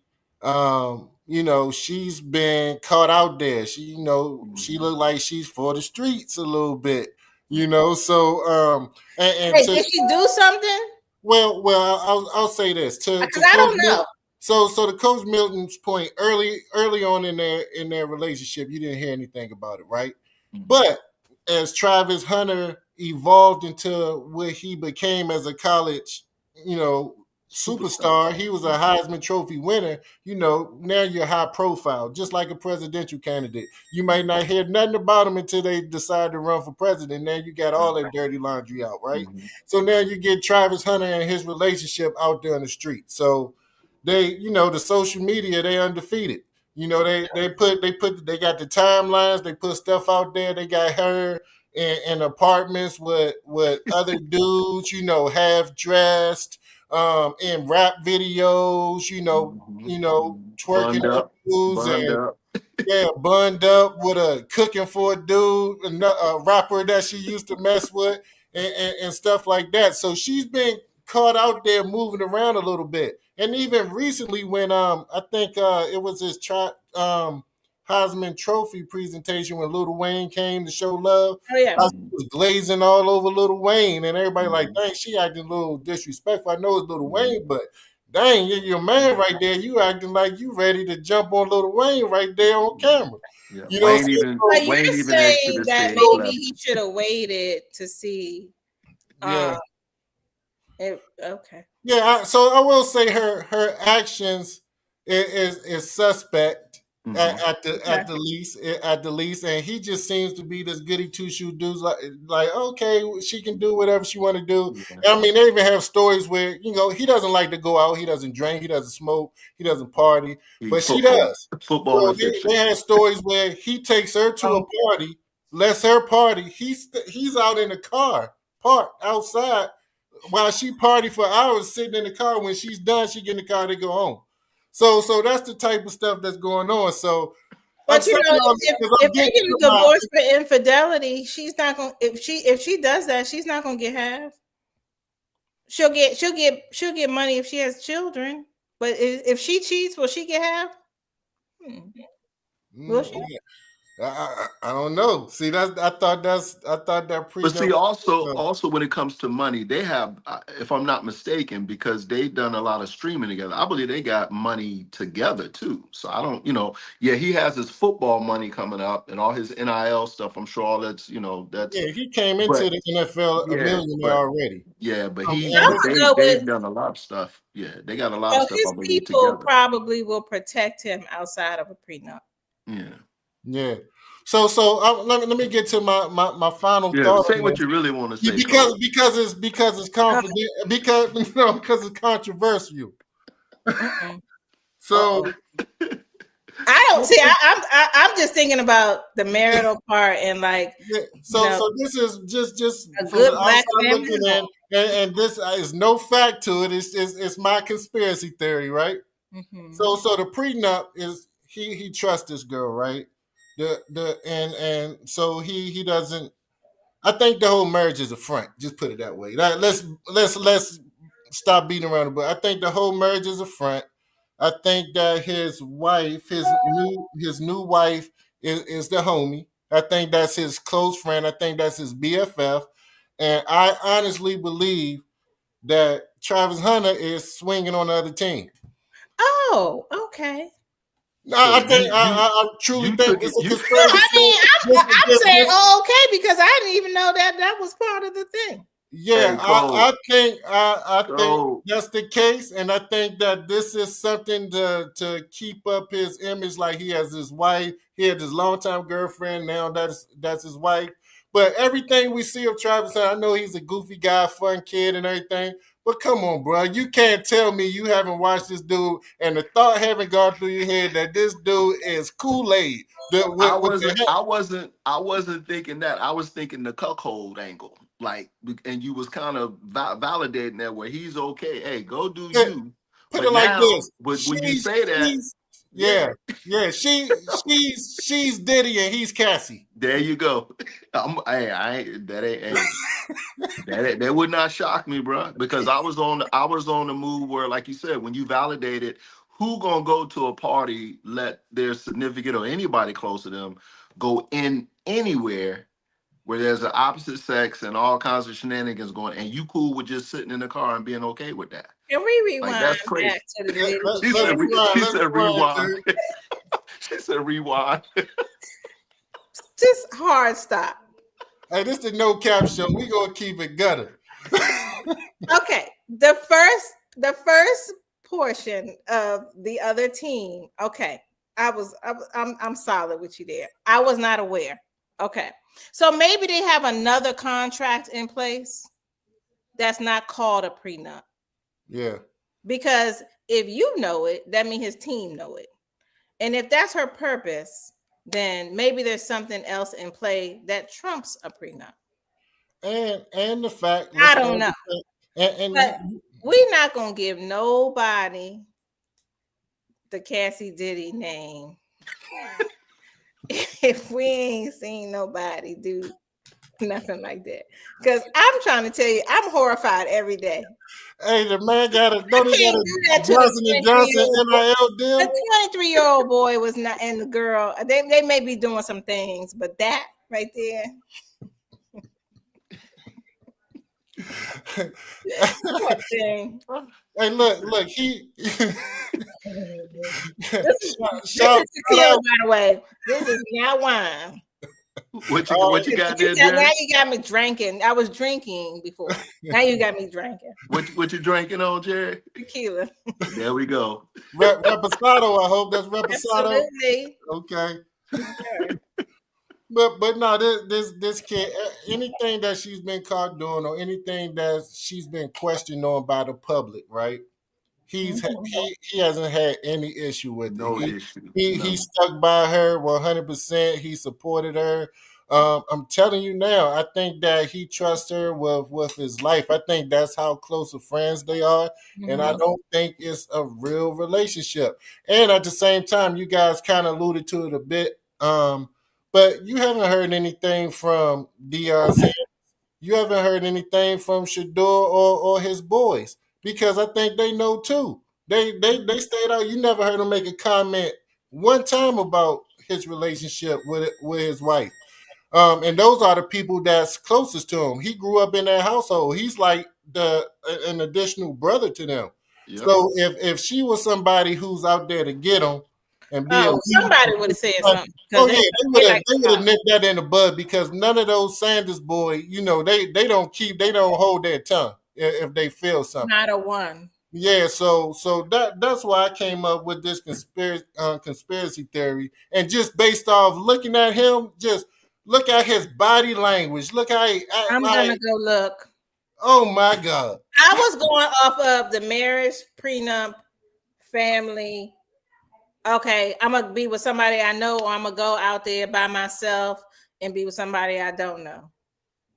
she's been caught out there. She looked like she's for the streets a little bit, So, did she do something? Well, I'll say this because I don't know. So to Coach Milton's point, early on in their relationship, you didn't hear anything about it, right? But as Travis Hunter evolved into what he became as a college, superstar, he was a Heisman Trophy winner. Now you're high profile, just like a presidential candidate. You might not hear nothing about him until they decide to run for president. Now you got all that dirty laundry out, right? So now you get Travis Hunter and his relationship out there in the street. So they, the social media, they undefeated. They got the timelines. They put stuff out there. They got her in apartments with other dudes, half dressed, in rap videos, twerking bunned dudes up. Bunned up with a cooking for a dude, a rapper that she used to mess with, and stuff like that. So she's been caught out there moving around a little bit. And even recently, when I think it was his Heisman Trophy presentation when Lil Wayne came to show love. Oh yeah. I was glazing all over Lil Wayne, and everybody like, Mhm. dang, she acting a little disrespectful. I know it's Lil Wayne, but dang, you're your man right there. You acting like you ready to jump on Lil Wayne right there on camera. Yeah, You know what I'm So saying? you're Wayne even exited saying the that stage maybe left. he should have waited to see. Yeah. Okay. Yeah, so I will say her actions is suspect Hmm. at the least and he just seems to be this goody two shoe dude like okay, she can do whatever she want to do. Yeah. And I mean, they even have stories where he doesn't like to go out, he doesn't drink, he doesn't smoke, he doesn't party, He but she football, does. football So and they fiction. have stories where he takes her to a party, lets her party. He's out in the car, parked outside while she party for hours sitting in the car. When she's done, she get in the car to go home. So that's the type of stuff that's going on. So I'm But saying all this because if I'm they getting get to a my divorce for infidelity, she's not gonna. If she does that, she's not gonna get half. She'll get money if she has children. But if she cheats, will she get half? Hmm. Will she? yeah, I don't know. See, I thought that But prenup. see, also when it comes to money, they have, if I'm not mistaken, because they've done a lot of streaming together. I believe they got money together too. So I don't, yeah, he has his football money coming up and all his NIL stuff. I'm sure all that's, Yeah, he came into but the NFL a yeah, millionaire but already. yeah, but And I'm this, gonna go they've with. done a lot of stuff. Yeah, they got a lot of So stuff I his believe people together. probably will protect him outside of a prenup. Yeah. yeah. So let me get to my final Yeah, thought say on what this. you really want to Yeah, say, Cole. because it's confident because it's controversial. Mm-mm. So Uh-oh. I don't see. I'm just thinking about the marital part and like yeah, you know so this is just a from the good black outside family looking home. in, and this is no fact to it. It's my conspiracy theory, right? Mm-hmm. So the prenup is he trusts this girl, right? The and so he doesn't. I think the whole marriage is a front. Just put it that way. Let's stop beating around the bush. I think the whole marriage is a front. I think that his wife, his new wife, is the homie. I think that's his close friend. I think that's his BFF, and I honestly believe that Travis Hunter is swinging on the other team. Oh, okay. No, So I truly you think took it it's a you No, conspiracy I mean theory. I'm saying oh okay because I didn't even know that was part of the thing. Yeah, Hey Cole, I think Cole, that's the case, and I think that this is something to keep up his image. Like he has his wife, he had his longtime girlfriend. Now that's his wife. But everything we see of Travis, I know he's a goofy guy, fun kid, and everything. But come on, bro, you can't tell me you haven't watched this dude, and the thought haven't gone through your head that this dude is Kool Aid. I With wasn't the I wasn't I wasn't thinking that. I was thinking the cuckold angle. Like, and you was kind of validating that where he's okay. Hey, go do head, you. put But it like now, this. but when you say that, She's yeah, yeah, yeah. She's Diddy and he's Cassie. there you go. Hey, I ain't that ain't hey. That would not shock me, bro, because I was on the move where, like you said, when you validate it, who gonna go to a party, let their significant or anybody close to them go in anywhere where there's an opposite sex and all kinds of shenanigans going, and you cool with just sitting in the car and being okay with that? Can we Like rewind that's crazy. back to the video She Let's said. game? rewind. She Let's said rewind, rewind. dude. She said rewind. Just hard stop. Hey, this is the no cap show. We gonna keep it gutter. Okay, the first portion of the other team. Okay, I'm solid with you there. I was not aware. Okay, so maybe they have another contract in place that's not called a prenup Yeah, because if you know it, that means his team know it, and if that's her purpose, then maybe there's something else in play that trumps a prenup. and the fact. I Let's don't go. know, And but we're not gonna give nobody the Cassie Diddy name if we ain't seen nobody do Nothing like that. Because I'm trying to tell you, I'm horrified every day. Hey, the man don't he got Can't a do that to the Johnson and Johnson 23-year-old boy. NIL The deal? 23-year-old boy was not, and the girl, they may be doing some things, but that right there, poor thing. Hey, look, he This shout is tequila, out. by the way. This is not wine. What you got there, Now Jerry? you got me drinking. I was drinking before. Now you got me drinking What you drinking on, Jerry? tequila. There we go. Reposado, I hope that's Reposado. Absolutely. Okay. Sure. But no, this kid, anything that she's been caught doing or anything that she's been questioned on by the public, right? He hasn't had any issue with it. No issue. He None. stuck by her 100%. He supported her. I'm telling you now, I think that he trusts her with his life. I think that's how close of friends they are, and I don't think it's a real relationship. And at the same time, you guys kind of alluded to it a bit, but you haven't heard anything from Dion. You haven't heard anything from Shador or his boys because I think they know too. They stayed out. You never heard him make a comment one time about his relationship with his wife. And those are the people that's closest to him. He grew up in that household. He's like an additional brother to them. Yep. So if she was somebody who's out there to get him and be a Oh, leader, somebody would have said something oh because yeah, they like they to would have talk. nipped that in the bud because none of those Sanders boys, they don't hold their tongue if they feel something. Not a one. Yeah, so that's why I came up with this conspiracy theory, and just based off looking at him, just look at his body language, look how he act I'm like, gonna go look. oh my god, I was going off of the marriage, prenup, family. Okay, I'm gonna be with somebody I know, or I'm gonna go out there by myself and be with somebody I don't know.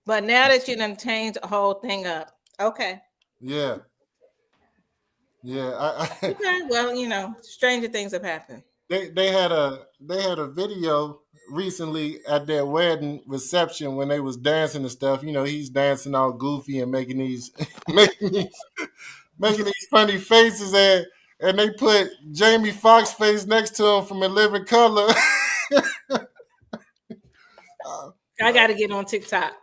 But now that you done changed the whole thing up, okay, yeah, yeah. okay. Well, stranger things have happened. They had a video recently at their wedding reception when they was dancing and stuff. You know, he's dancing all goofy and making these making these funny faces, and they put Jamie Foxx face next to him from A Living Color. I got to get on TikTok.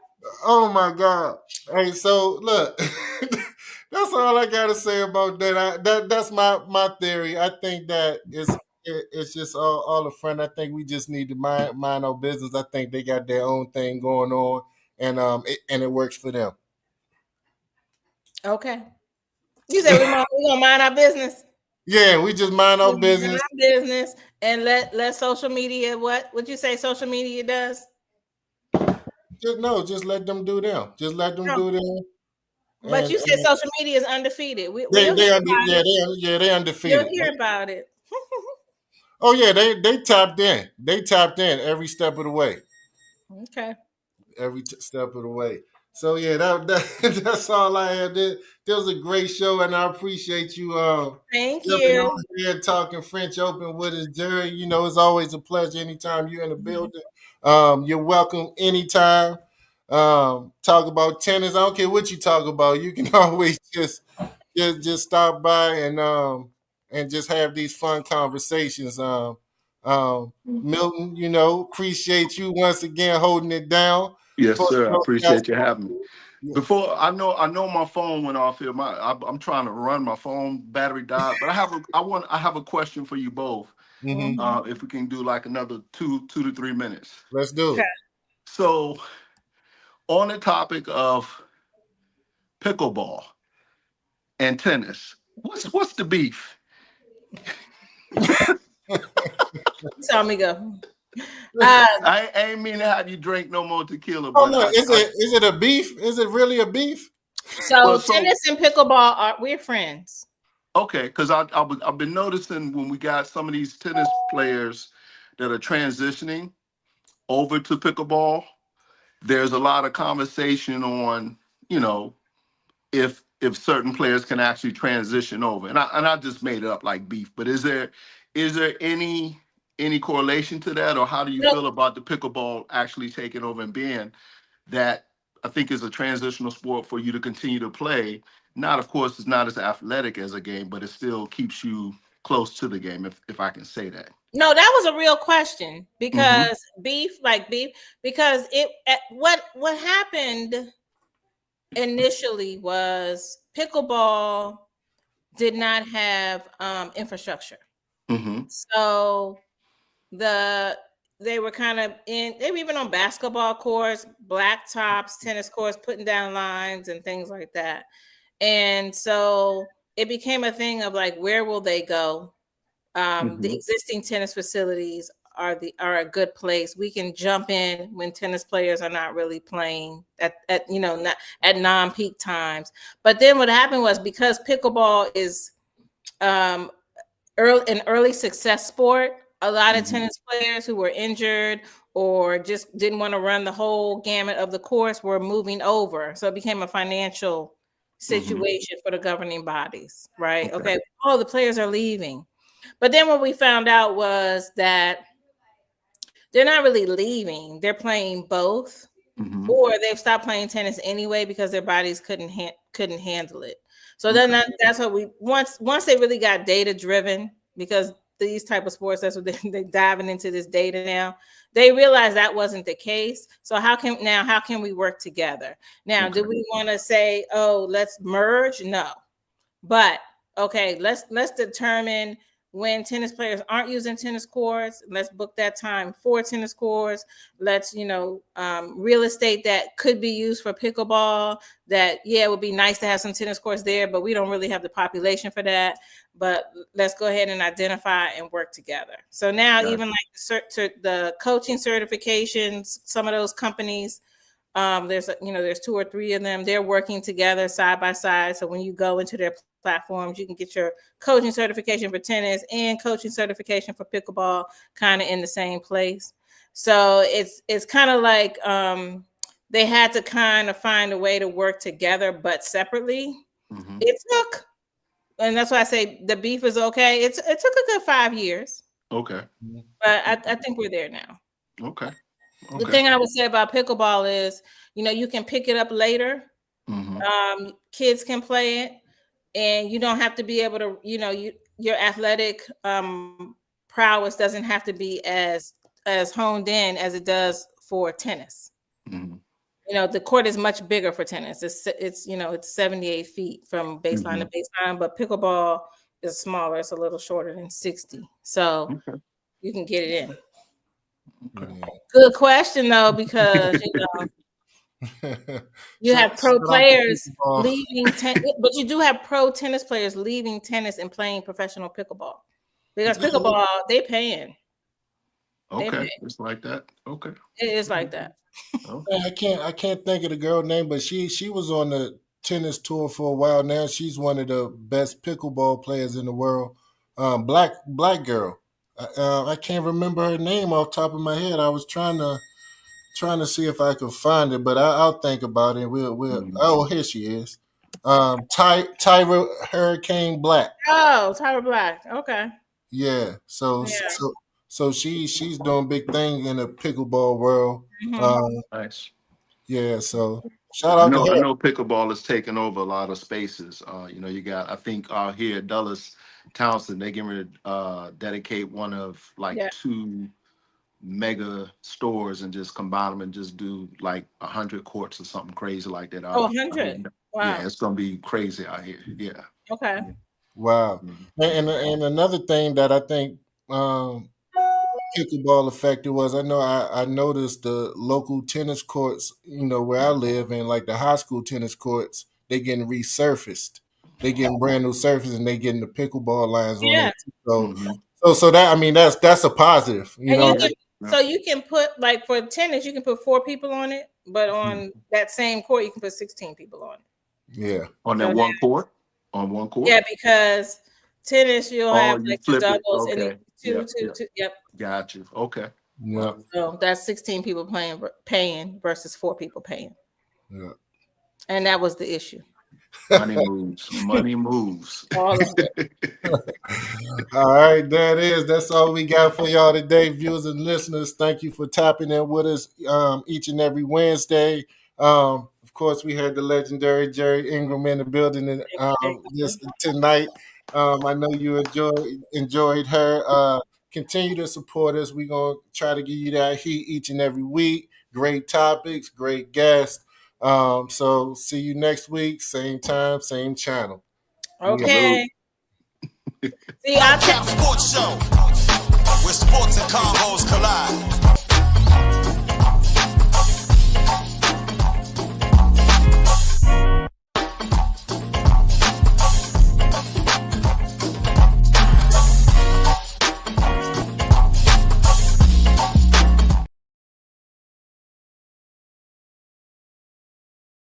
Oh my god! Hey, so look, that's all I gotta say about that. That's my theory. I think that it's just all a friend. I think we just need to mind our business. I think they got their own thing going on, and it works for them. Okay, you said we gonna mind our business. Yeah, we just mind our Mind business. our business and let social media what you say social media does. Just no, just let them do them. Just let them No, do them. but you said And social media is undefeated. We'll hear about it. they You'll undefeated. hear about it. Oh yeah, they tapped in. They tapped in every step of the way. Okay. Every step of the way. So yeah, that's all I had. This was a great show, and I appreciate you Thank jumping you. on here talking French Open with us, Jerry. You know, it's always a pleasure anytime you're in the building. You're welcome anytime. Talk about tennis. I don't care what you talk about. You can always just stop by and just have these fun conversations. Milton, you know, appreciate you once again holding it down Yes, for sir. I the broadcast. appreciate you having me. Before I know my phone went off here. I'm trying to run. My phone battery died. But I have a question for you both. Mm-hmm. If we can do like another 2 to 3 minutes. Let's do Okay. it. So on the topic of pickleball and tennis, what's the beef? Saw me go. I ain't mean to have you drink no more tequila, Oh but no, is it a beef? Is it really a beef? So so tennis and pickleball we're friends. okay, because I've been noticing when we got some of these tennis players that are transitioning over to pickleball, there's a lot of conversation on, you know, if certain players can actually transition over. And I just made it up like beef, but is there any correlation to that, or how do you No, feel about the pickleball actually taking over and being that I think is a transitional sport for you to continue to play. Not, of course, it's not as athletic as a game, but it still keeps you close to the game, if I can say that. No, that was a real question Mm-hmm. because beef, because what happened initially was pickleball did not have infrastructure. Mm-hmm. So they were kind of they were even on basketball courts, black tops, tennis courts, putting down lines and things like that. And so it became a thing of like, where will they go? The Mm-hmm. existing tennis facilities are a good place. We can jump in when tennis players are not really playing at not at non-peak times. But then what happened was, because pickleball is um, an early success sport, a lot of Mm-hmm. tennis players who were injured or just didn't want to run the whole gamut of the course were moving over. So it became a financial Mm-hmm. situation for the governing bodies, right? Okay. Okay, oh, the players are leaving. But then what we found out was that they're not really leaving. They're playing both, Mm-hmm. or they've stopped playing tennis anyway because their bodies couldn't handle it. So then Okay. that's what we once they really got data driven, because these type of sports, that's what they diving into this data now. They realized that wasn't the case. So how can we work together? Now, Okay. do we want to say, oh, let's merge? No. But okay, let's determine when tennis players aren't using tennis courts. Let's book that time for tennis courts. Let's real estate that could be used for pickleball. That, yeah, it would be nice to have some tennis courts there, but we don't really have the population for that. But let's go ahead and identify and work together. So now, Got even like the coaching certifications, some of those companies, there's 2 or 3 of them. They're working together side by side. So when you go into their platforms, you can get your coaching certification for tennis and coaching certification for pickleball kind of in the same place. So it's kind of like they had to kind of find a way to work together but separately. Mm-hmm. It took, and that's why I say the beef is okay. It took a good 5 years, Okay. but I think we're there now. Okay. The Okay. thing I would say about pickleball is, you can pick it up later. Mm-hmm. Kids can play it, and you don't have to be able to, your athletic prowess doesn't have to be as honed in as it does for tennis. Mm-hmm. The court is much bigger for tennis. It's 78 feet from baseline Mm-hmm. to baseline, but pickleball is smaller. It's a little shorter than 60. So Okay. you can get it in. Okay. Yeah. Good question though, because you have pro Shout out to players pickleball. leaving but you do have pro tennis players leaving tennis and playing professional pickleball, because Yeah, pickleball they paying. They Okay. pay. It's like that. Okay. It is like that. Okay. I can't think of the girl name, but she was on the tennis tour for a while now. She's one of the best pickleball players in the world. Black girl. I can't remember her name off the top of my head. I was trying to see if I could find it, but I'll think about it. We'll. Mm-hmm. Oh, here she is. Tyra Hurricane Black. Oh, Tyra Black. Okay. Yeah. So Yeah. so so she's doing big things in the pickleball world. Mm-hmm. Um, Nice. yeah. So shout I out to know. I her. know. Pickleball is taking over a lot of spaces. You got. I think here at Dulles Townsend, they getting ready to dedicate one of like Yeah. 2 mega stores and just combine them and just do like 100 courts or something crazy like that. Oh, I hear 100. yeah, Wow. it's gonna be crazy out here. Yeah. Okay. Wow. Mhm. And another thing that I think pickleball affected was I noticed the local tennis courts, where I live in, like the high school tennis courts, they getting resurfaced. They getting brand new surface and they getting the pickleball lines on there. Yeah. So Mhm. so that I mean that's a positive, And you Yeah. can Yeah. so you can put, like, for tennis, you can put 4 people on it, but Mhm. on that same court you can put 16 people on it. Yeah. On that So one court. On one court. yeah, because tennis you'll Oh, have you like the flip it. doubles and Okay. two, Yeah. two, Yeah. two. Yep. Got you. Okay. Yeah. Wow. So that's 16 people paying versus 4 people paying, Yeah. and that was the issue. Money moves. Money moves. All of it. All right, there it is. That's all we got for y'all today, viewers and listeners. Thank you for tapping in with us each and every Wednesday. Of course, we had the legendary Jeri Ingram in the building and, this tonight. I know you enjoyed her. Continue to support us. We're gonna try to give you that heat each and every week. Great topics, great guests. So see you next week, same time, same channel. We out. Okay. See, I Sports Show.